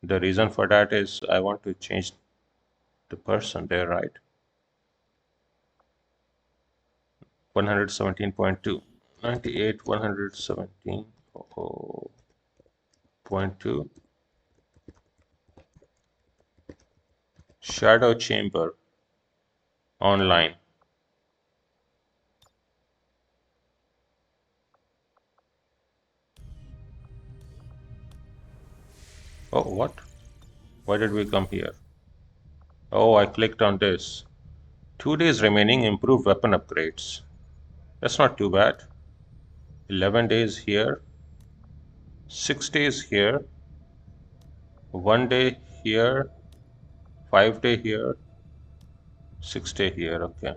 The reason for that is I want to change the person there, right? 117.2. 98, 117.2. Shadow chamber online. Oh, what? Why did we come here? Oh, I clicked on this. 2 days remaining, improve weapon upgrades. That's not too bad. 11 days here. 6 days here, 1 day here, 5 day here, 6 day here. Okay.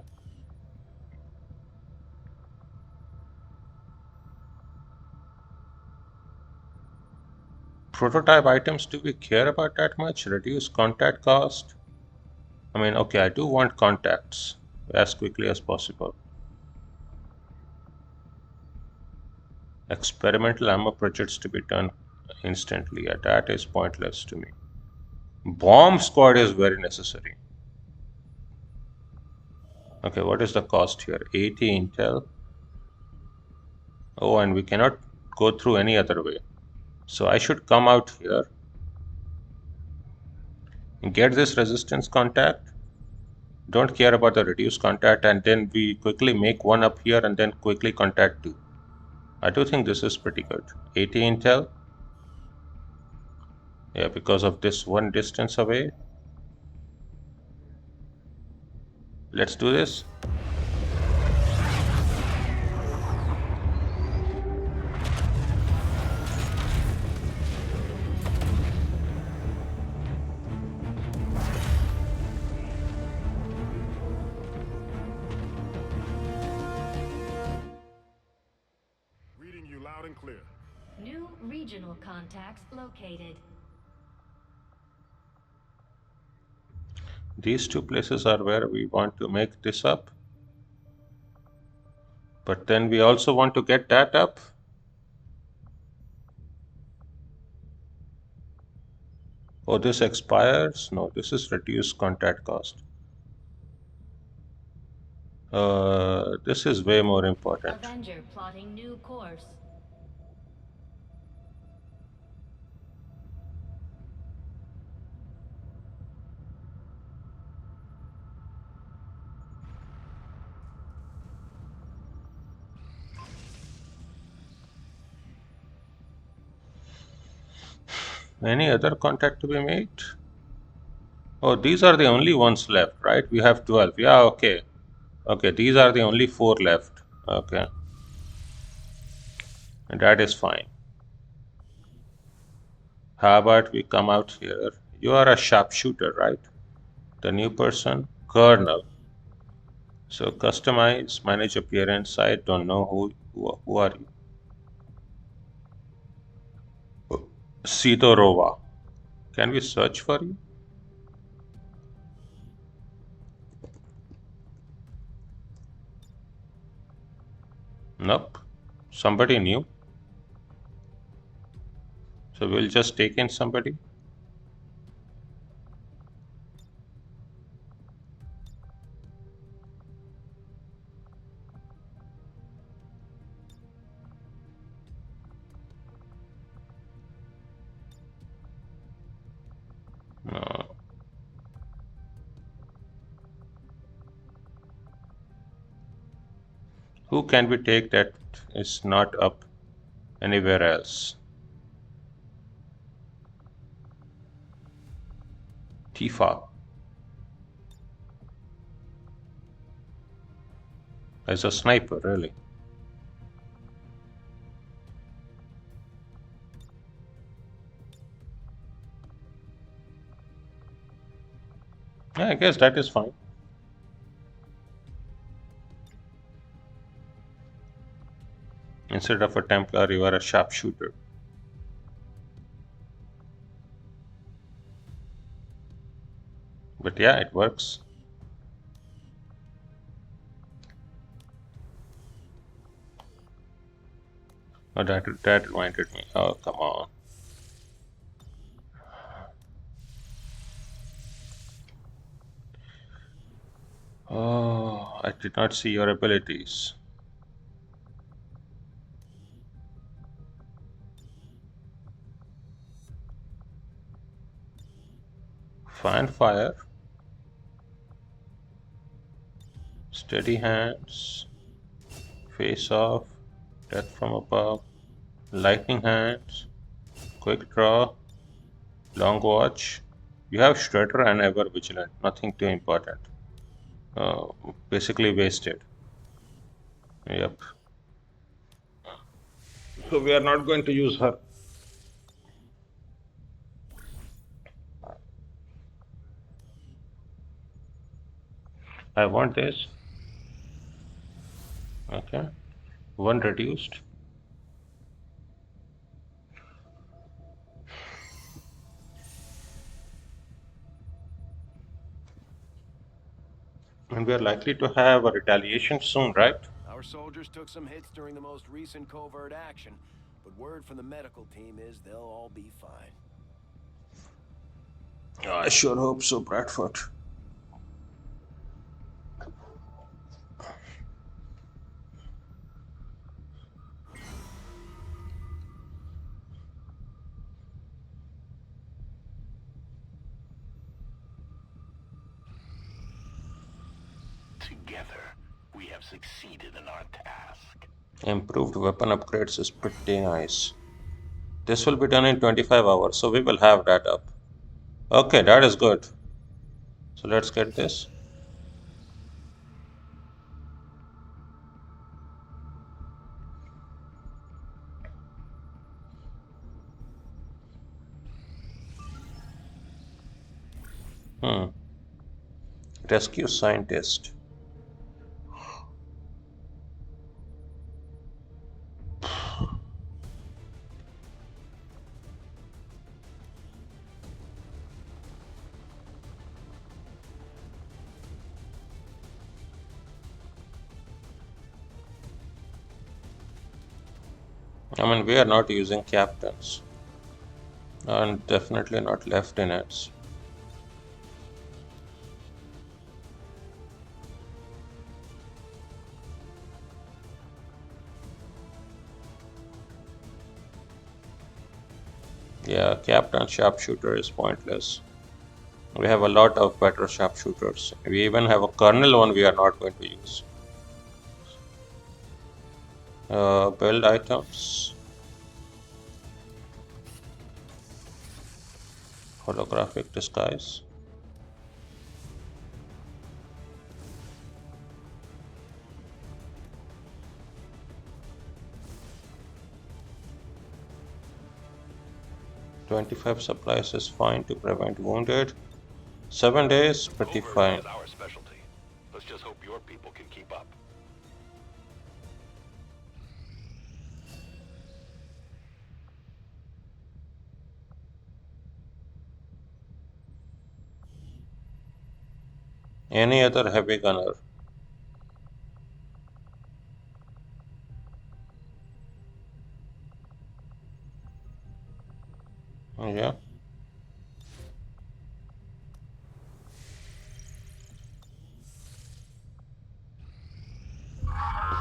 Prototype items, do we care about that much? Reduce contact cost. I mean, okay, I do want contacts as quickly as possible. Experimental ammo projects to be done instantly. Yeah, that is pointless to me. Bomb squad is very necessary. Okay, what is the cost here? 80 intel. Oh, and we cannot go through any other way. So I should come out here and get this resistance contact. Don't care about the reduced contact, and then we quickly make one up here and then quickly contact two. I do think this is pretty good. 80 intel. Yeah, because of this one distance away. Let's do this. Reading you loud and clear. New regional contacts located. These two places are where we want to make this up. But then we also want to get that up. Oh, this expires? No, this is reduced contact cost. This is way more important. Avenger plotting new course. Any other contact to be made? Oh, these are the only ones left, right? We have 12. Yeah, okay. Okay, these are the only 4 left. Okay. And that is fine. How about we come out here? You are a sharpshooter, right? The new person? Colonel. So customize, manage appearance. I don't know who are you? Sidorova. Can we search for you? Nope. Somebody new. So we'll just take in somebody. No. Who can we take that is not up anywhere else? Tifa. As a sniper, really. Yeah, I guess that is fine. Instead of a Templar, you are a sharpshooter. But yeah, it works. Oh, that reminded me. Oh, come on. Oh, I did not see your abilities. Fan fire. Steady hands. Face off. Death from above. Lightning hands. Quick draw. Long watch. You have Shredder and Ever Vigilant. Nothing too important. Basically wasted. Yep. So we are not going to use her. I want this. Okay. One reduced. And we are likely to have a retaliation soon, right? Our soldiers took some hits during the most recent covert action, but word from the medical team is they'll all be fine. I sure hope so, Bradford. Together, we have succeeded in our task. Improved weapon upgrades is pretty nice. This will be done in 25 hours, so we will have that up. Okay, that is good. So let's get this. Rescue scientist. I mean, we are not using captains. And definitely not lieutenants. Yeah, captain sharpshooter is pointless. We have a lot of better sharpshooters. We even have a colonel one we are not going to use. Build items. Holographic disguise. "25 supplies is fine to prevent wounded. 7 days, pretty fine." Is our specialty. Let's just hope your people can keep up. Any other heavy gunner? Yeah.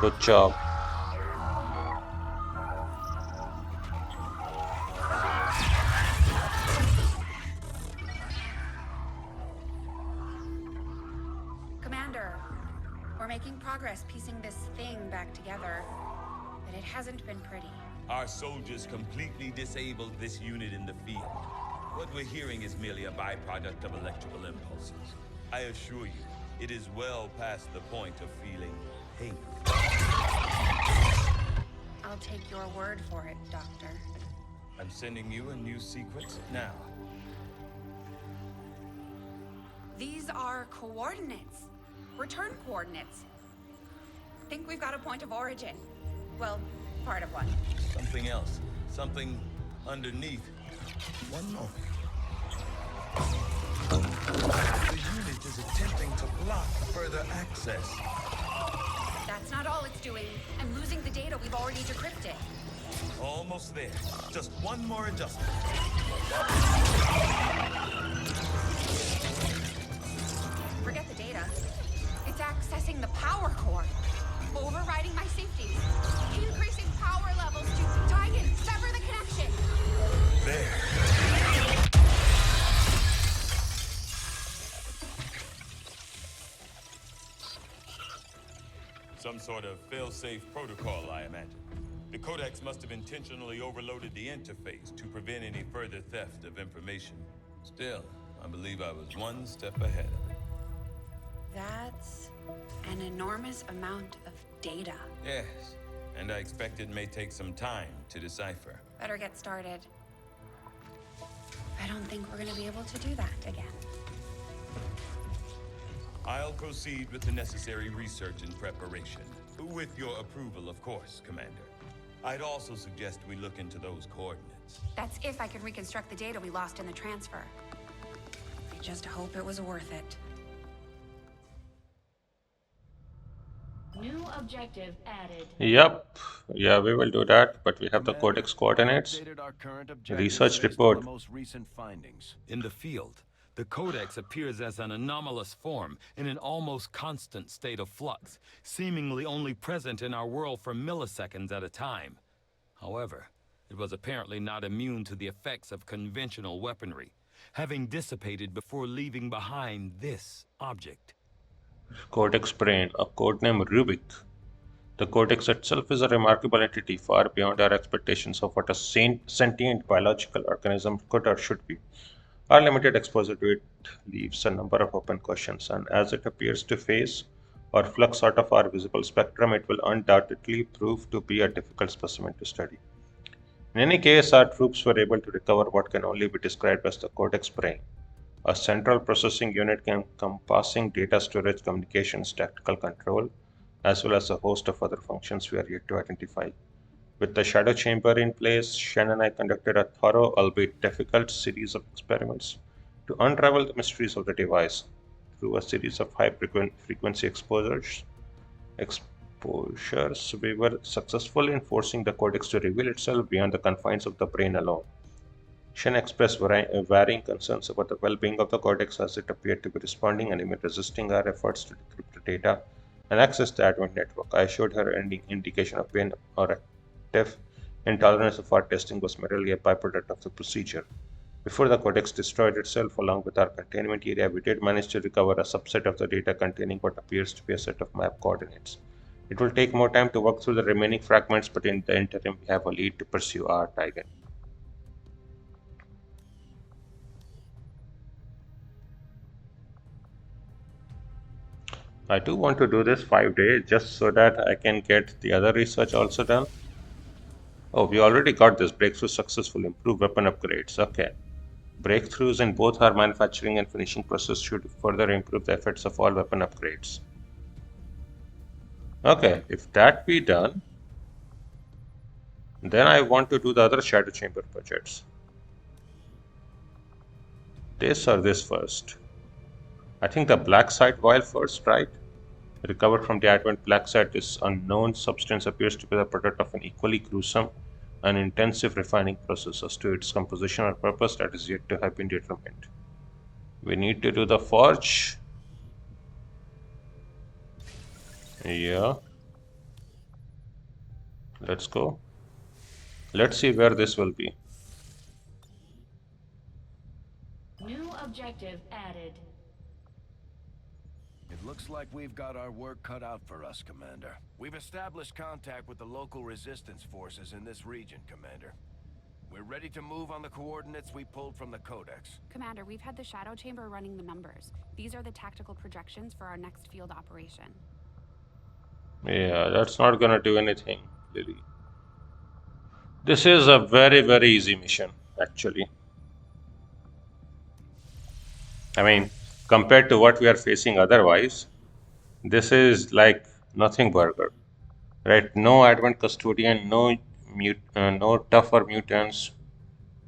Good job. Commander, we're making progress piecing this thing back together, but it hasn't been pretty. Our soldiers completely disabled this unit in the field. What we're hearing is merely a byproduct of electrical impulses. I assure you, it is well past the point of feeling pain. I'll take your word for it, Doctor. I'm sending you a new sequence now. These are coordinates. Return coordinates. Think we've got a point of origin. Well, part of one. Something else. Something underneath. One moment. The unit is attempting to block further access. That's not all it's doing. I'm losing the data we've already decrypted. Almost there. Just one more adjustment. Forget the data. It's accessing the power core. Overriding my safeties. Increasing power levels to tie in, sever the connection. There. Some sort of fail-safe protocol, I imagine. The Codex must have intentionally overloaded the interface to prevent any further theft of information. Still, I believe I was one step ahead of it. That's an enormous amount of data. Yes, and I expect it may take some time to decipher. Better get started. I don't think we're gonna be able to do that again. I'll proceed with the necessary research and preparation. With your approval, of course, Commander. I'd also suggest we look into those coordinates. That's if I can reconstruct the data we lost in the transfer. I just hope it was worth it. New objective added. Yep. Yeah, we will do that, but we have the codex coordinates. Research report. Most recent findings. In the field, the Codex appears as an anomalous form in an almost constant state of flux, seemingly only present in our world for milliseconds at a time. However, it was apparently not immune to the effects of conventional weaponry, having dissipated before leaving behind this object. Codex Brain, a codename Rubik. The Codex itself is a remarkable entity far beyond our expectations of what a sentient biological organism could or should be. Our limited exposure to it leaves a number of open questions, and as it appears to phase or flux out of our visible spectrum, it will undoubtedly prove to be a difficult specimen to study. In any case, our troops were able to recover what can only be described as the Codex Brain, a central processing unit encompassing data storage, communications, tactical control, as well as a host of other functions we are yet to identify. With the shadow chamber in place, Shen and I conducted a thorough, albeit difficult, series of experiments to unravel the mysteries of the device. Through a series of high-frequency exposures, we were successful in forcing the codex to reveal itself beyond the confines of the brain alone. Shen expressed varying concerns about the well-being of the codex as it appeared to be responding and even resisting our efforts to decrypt the data and access the Advent network. I showed her any indication of pain or active intolerance of our testing was merely a byproduct of the procedure. Before the codex destroyed itself along with our containment area, we did manage to recover a subset of the data containing what appears to be a set of map coordinates. It will take more time to work through the remaining fragments, but in the interim, we have a lead to pursue our target. I do want to do this 5 days just so that I can get the other research also done. Oh, we already got this breakthrough successful. Improved weapon upgrades. Okay. Breakthroughs in both our manufacturing and finishing process should further improve the effects of all weapon upgrades. Okay, if that be done, then I want to do the other shadow chamber projects. This or this first? I think the black site vial first, right? Recovered from the Advent black site, this unknown substance appears to be the product of an equally gruesome and intensive refining process. As to its composition or purpose, that is yet to have been determined. We need to do the forge. Yeah. Let's go. Let's see where this will be. New objective added. It looks like we've got our work cut out for us, Commander. We've established contact with the local resistance forces in this region, Commander. We're ready to move on the coordinates we pulled from the Codex. Commander, we've had the shadow chamber running the numbers. These are the tactical projections for our next field operation. Yeah, that's not gonna do anything, Lily. This is a very, very easy mission, actually. I mean, compared to what we are facing otherwise, this is like nothing burger, right? No Advent Custodian, no tougher mutants.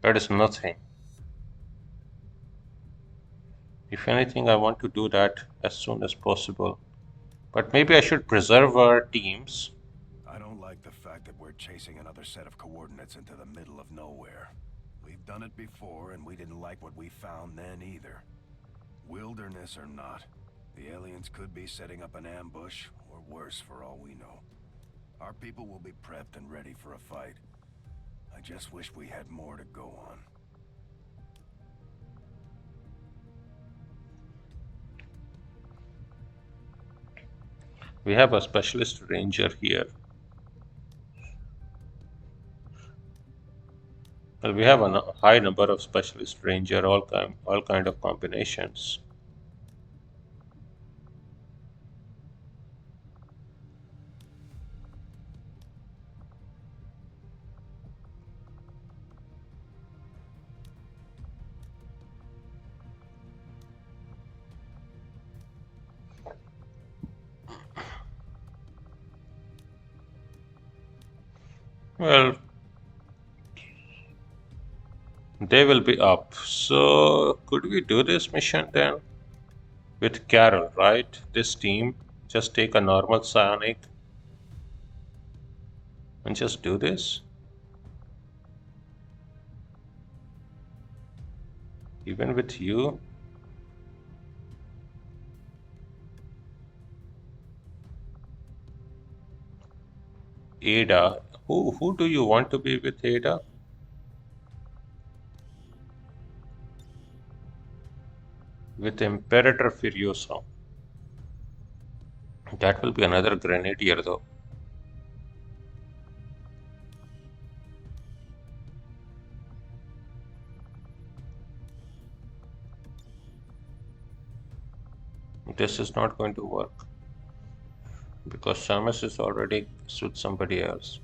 That is nothing. If anything, I want to do that as soon as possible. But maybe I should preserve our teams. I don't like the fact that we're chasing another set of coordinates into the middle of nowhere. We've done it before, and we didn't like what we found then either. Wilderness or not, the aliens could be setting up an ambush, or worse for all we know. Our people will be prepped and ready for a fight. I just wish we had more to go on. We have a specialist ranger here. Well, we have a high number of specialist ranger, all kind of combinations. Well, they will be up. So could we do this mission then? With Carol, right? This team. Just take a normal psionic and just do this. Even with you. Ada. Who do you want to be with, Ada? With Imperator Furioso. That will be another Grenadier though. This is not going to work because Samus is already with somebody else.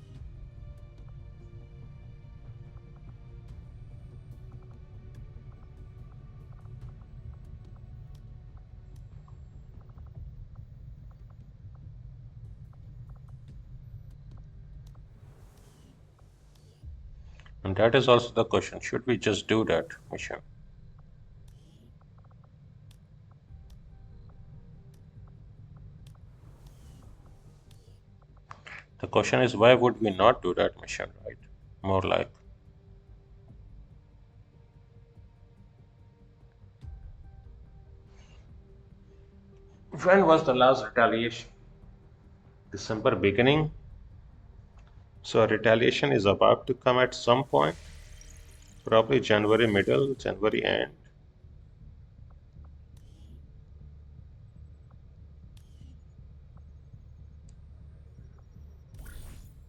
And that is also the question, should we just do that mission? The question is, why would we not do that mission, right? More like. When was the last retaliation? December beginning? So retaliation is about to come at some point. Probably January middle, January end.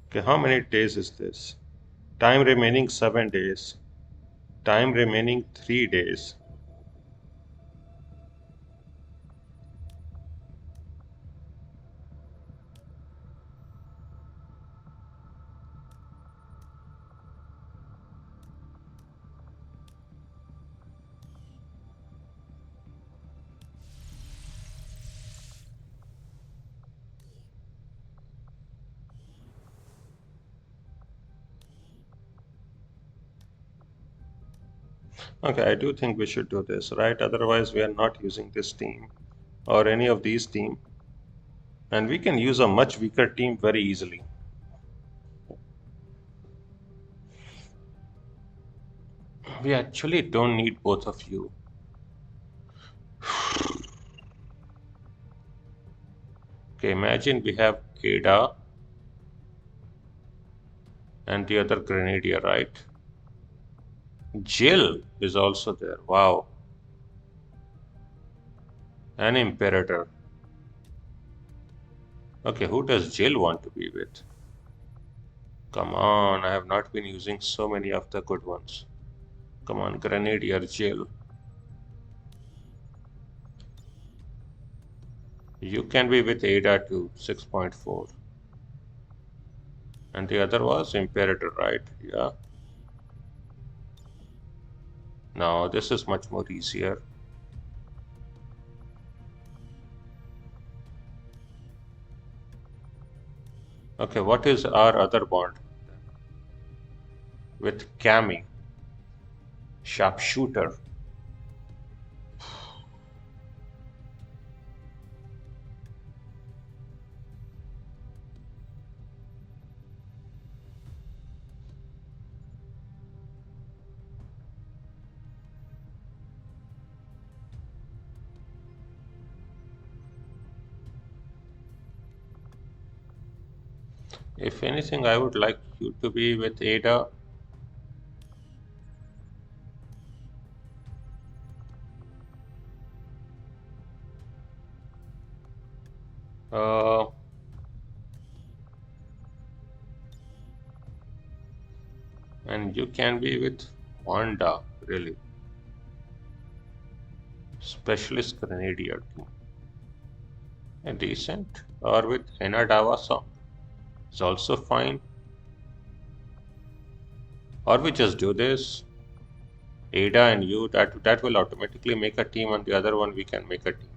Okay, how many days is this? Time remaining 7 days. Time remaining 3 days. Okay, I do think we should do this, right? Otherwise, we are not using this team or any of these team. And we can use a much weaker team very easily. We actually don't need both of you. Okay, imagine we have Ada and the other Grenadier, right? Jill is also there. Wow. An Imperator. Okay, who does Jill want to be with? Come on, I have not been using so many of the good ones. Come on, Grenadier Jill. You can be with Ada too, 6.4. And the other was Imperator, right? Yeah. Now this is much more easier. Okay, what is our other bond? With Cammy. Sharpshooter. If anything, I would like you to be with Ada. And you can be with Wanda, really. Specialist Grenadier team. A decent. Or with Hena Davasa. It's also fine. Or we just do this. Ada and you, that will automatically make a team, and the other one we can make a team.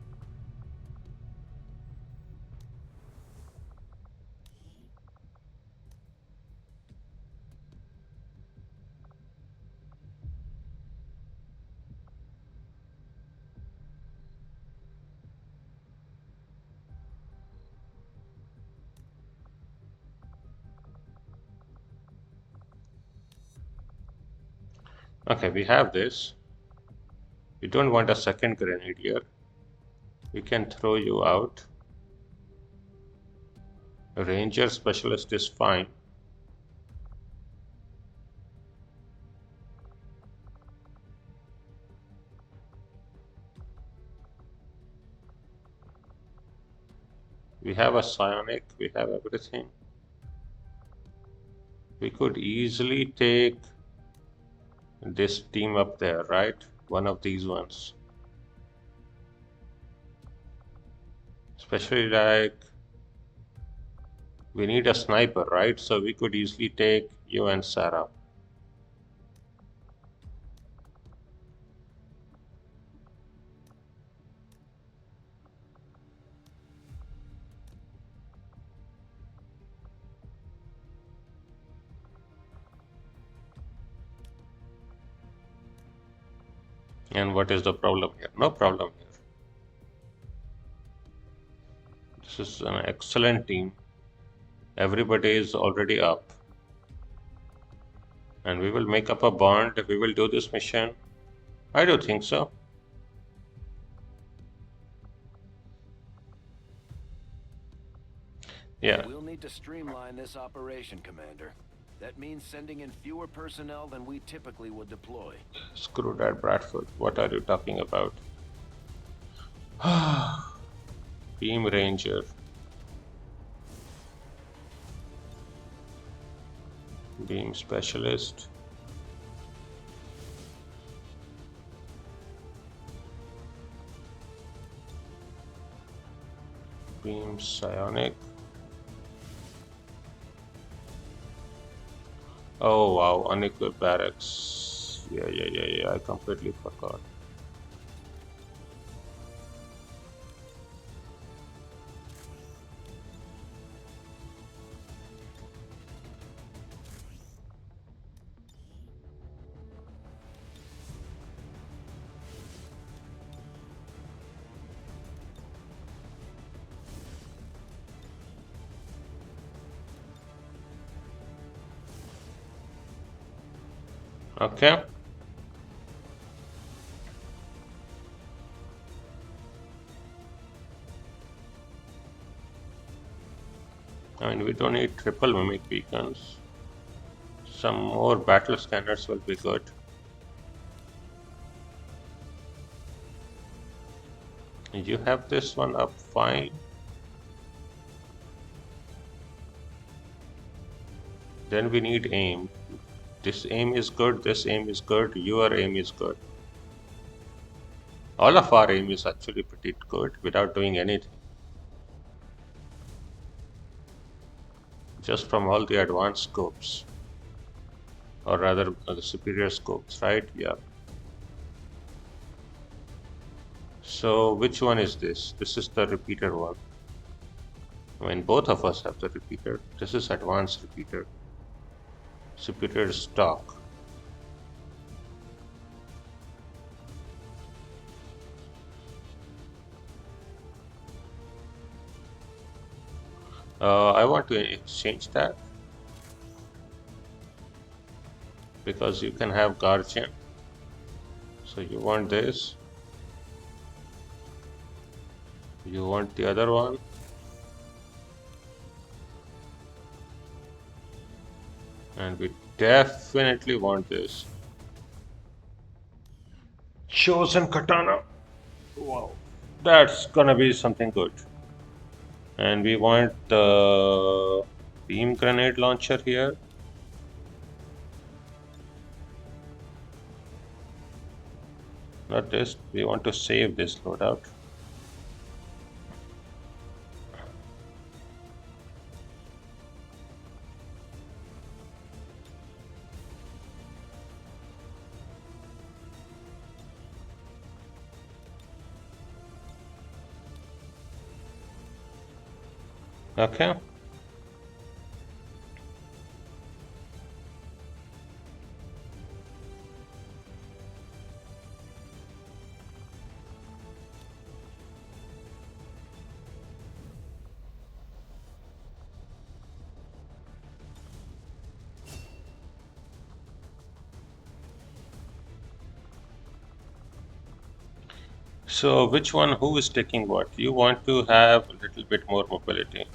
Okay, we have this. We don't want a second grenadier. We can throw you out. A ranger specialist is fine. We have a psionic, we have everything. We could easily take this team up there, right? One of these ones. Especially like we need a sniper, right? So we could easily take you and Sarah. And what is the problem here? No problem here. This is an excellent team. Everybody is already up. And we will make up a bond. We will do this mission. I do think so. Yeah. We'll need to streamline this operation, Commander. That means sending in fewer personnel than we typically would deploy. Screw that, Bradford. What are you talking about? Beam Ranger. Beam Specialist. Beam Psionic. Oh wow, unequipped barracks. Yeah, I completely forgot. Okay. And we don't need triple mimic beacons. Some more battle scanners will be good. You have this one up fine. Then we need aim. This aim is good, this aim is good, your aim is good. All of our aim is actually pretty good without doing anything. Just from all the advanced scopes. Or rather, the superior scopes, right? Yeah. So, which one is this? This is the repeater one. I mean, both of us have the repeater. This is advanced repeater. Superior stock. I want to exchange that because you can have Guardian. So you want this. You want the other one. And we definitely want this. Chosen Katana. Wow. That's gonna be something good. And we want the beam grenade launcher here. Not this. We want to save this loadout. Okay. So which one, who is taking what? You want to have a little bit more mobility.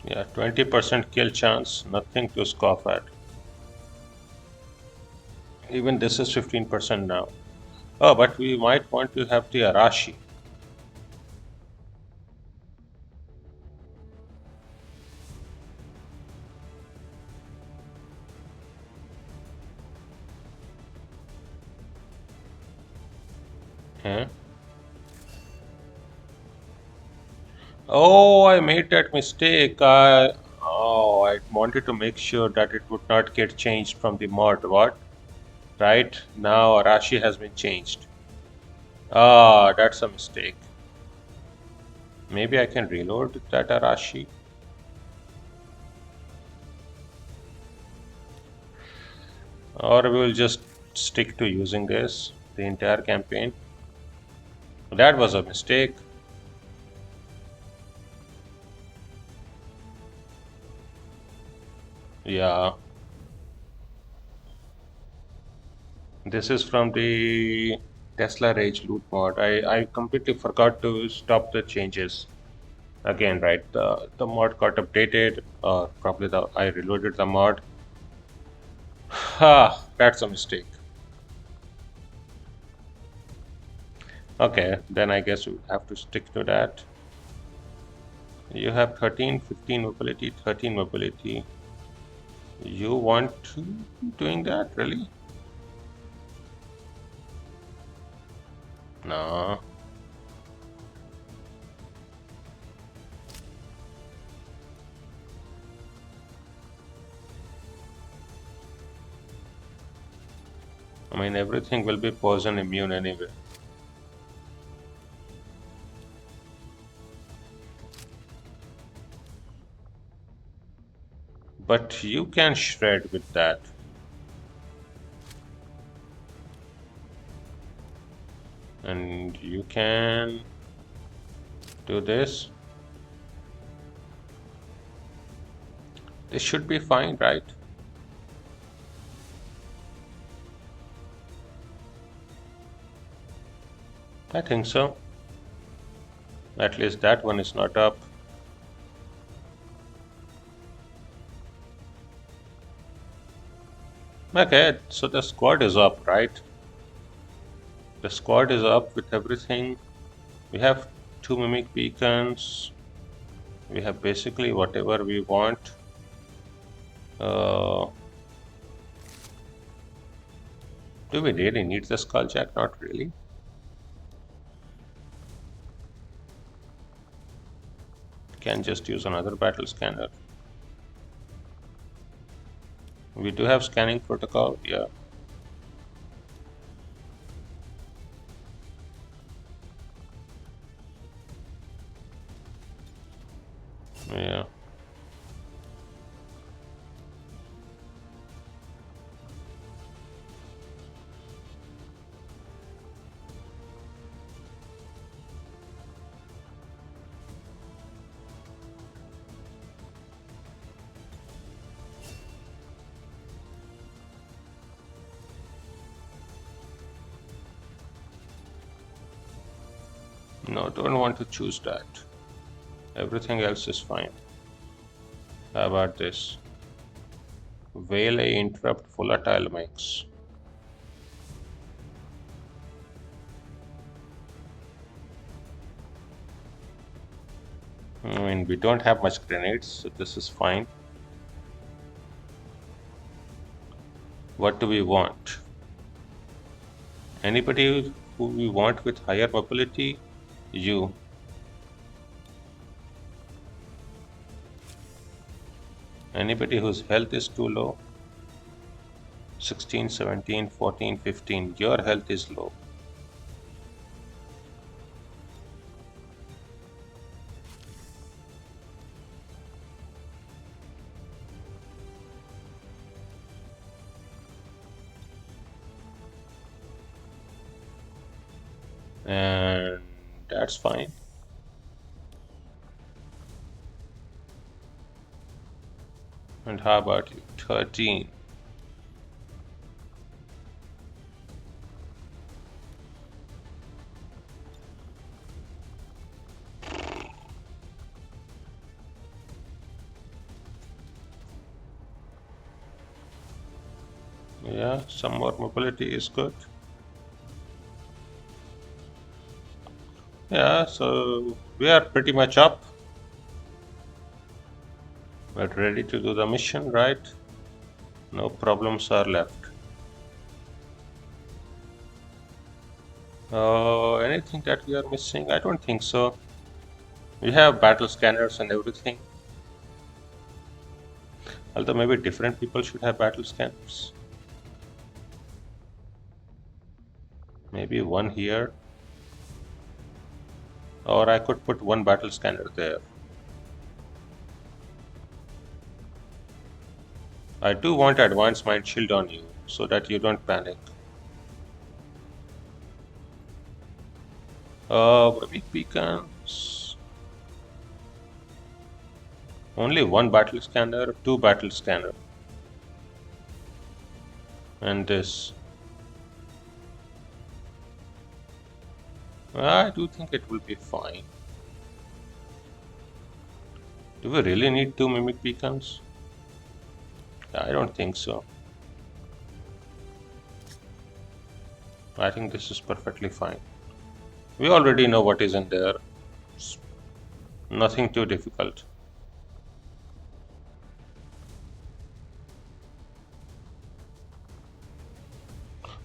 Yeah, 20% kill chance, nothing to scoff at. Even this is 15% now. Oh, but we might want to have the Arashi. Huh? Oh, I made that mistake. I wanted to make sure that it would not get changed from the mod. What? Right? Now Arashi has been changed. Ah, that's a mistake. Maybe I can reload that Arashi. Or we will just stick to using this the entire campaign. That was a mistake. Yeah. This is from the TeslaRage Loot Mod. I completely forgot to stop the changes. Again, right? The mod got updated, or probably I reloaded the mod. Ha! That's a mistake. Okay, then I guess we have to stick to that. You have 13, 15 mobility, 13 mobility. You want to doing that, really? No. I mean, everything will be poison immune anyway. But you can shred with that. And you can do this. This should be fine, right? I think so. At least that one is not up. Okay, so the squad is up, right? The squad is up with everything. We have 2 mimic beacons. We have basically whatever we want. Do we really need the skulljack? Not really. Can just use another battle scanner. We do have scanning protocol, yeah. Yeah. No, don't want to choose that. Everything else is fine. How about this? Waylay interrupt volatile mix. I mean, we don't have much grenades, so this is fine. What do we want? Anybody who we want with higher mobility? You. Anybody whose health is too low? 16, 17, 14, 15. Your health is low. And that's fine. And how about you? 13. Yeah, some more mobility is good. Yeah, so we are pretty much up. We're ready to do the mission, right? No problems are left. Anything that we are missing? I don't think so. We have battle scanners and everything. Although maybe different people should have battle scanners. Maybe one here. Or I could put one battle scanner there. I do want advanced mind shield on you so that you don't panic. Weak beacons. Only one battle scanner, two battle scanner. And this. I do think it will be fine. Do we really need two mimic beacons? I don't think so. I think this is perfectly fine. We already know what is in there. It's nothing too difficult.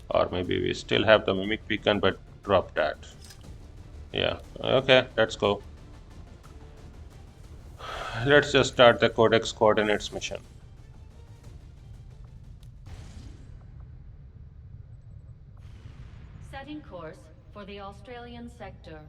Or maybe we still have the mimic beacon but drop that. Yeah, okay, let's go. Let's just start the Codex Coordinates mission. Setting course for the Australian sector.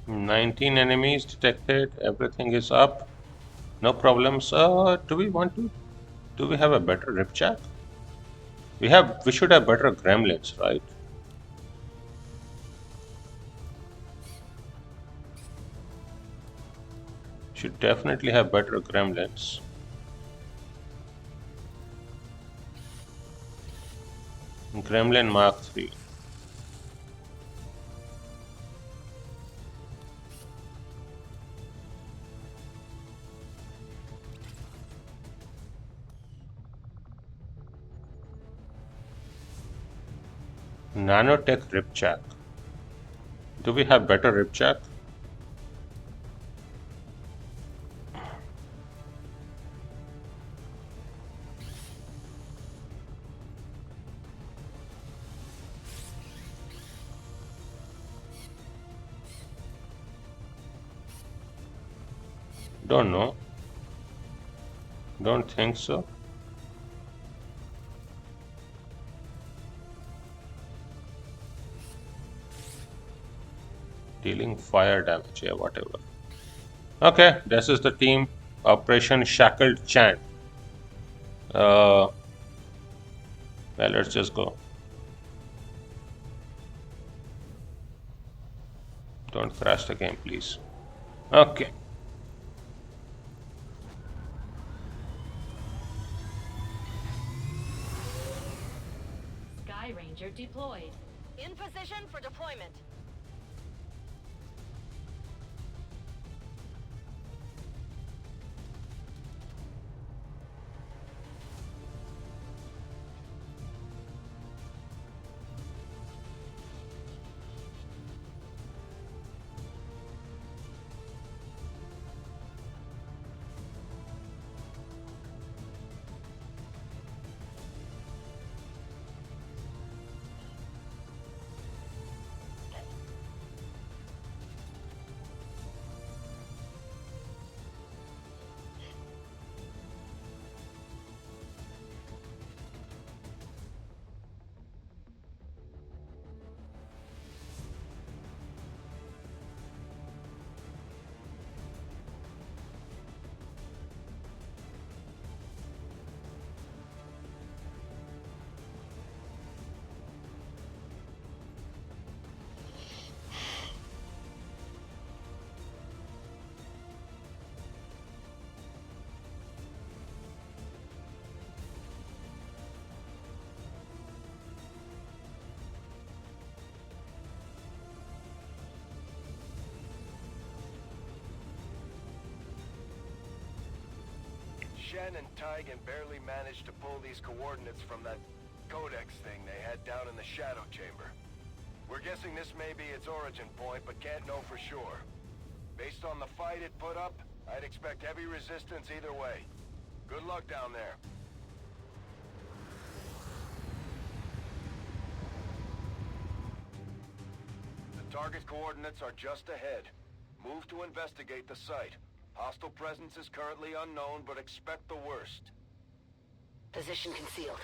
"19 enemies detected. Everything is up. No problems. Do we want to? Do we have a better ripjack? We should have better gremlins, right? Should definitely have better gremlins. Gremlin Mark III. Nanotech ripjack. Do we have better ripjack? Don't know. Don't think so. Dealing fire damage, yeah, whatever. Okay, this is the team. Operation Shackled Chant. Well, let's just go. Don't crash the game, please. Okay. Sky Ranger deployed. In position for deployment. Shen and Tigan barely managed to pull these coordinates from that codex thing they had down in the Shadow Chamber. We're guessing this may be its origin point, but can't know for sure. Based on the fight it put up, I'd expect heavy resistance either way. Good luck down there. The target coordinates are just ahead. Move to investigate the site. Hostile presence is currently unknown, but expect the worst. Position concealed.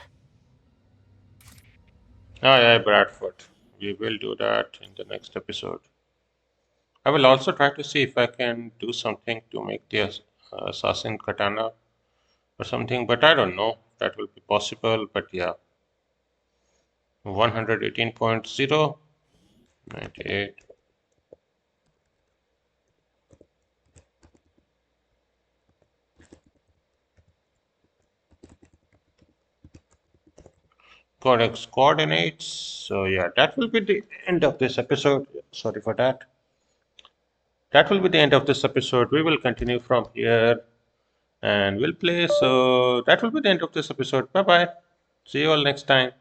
Aye, Bradford. We will do that in the next episode. I will also try to see if I can do something to make the assassin katana or something, but I don't know if that will be possible. But yeah, 118.0, 98. Codex coordinates. So yeah, that will be the end of this episode. Sorry for that. That will be the end of this episode. We will continue from here and we'll play. So that will be the end of this episode. Bye bye. See you all next time.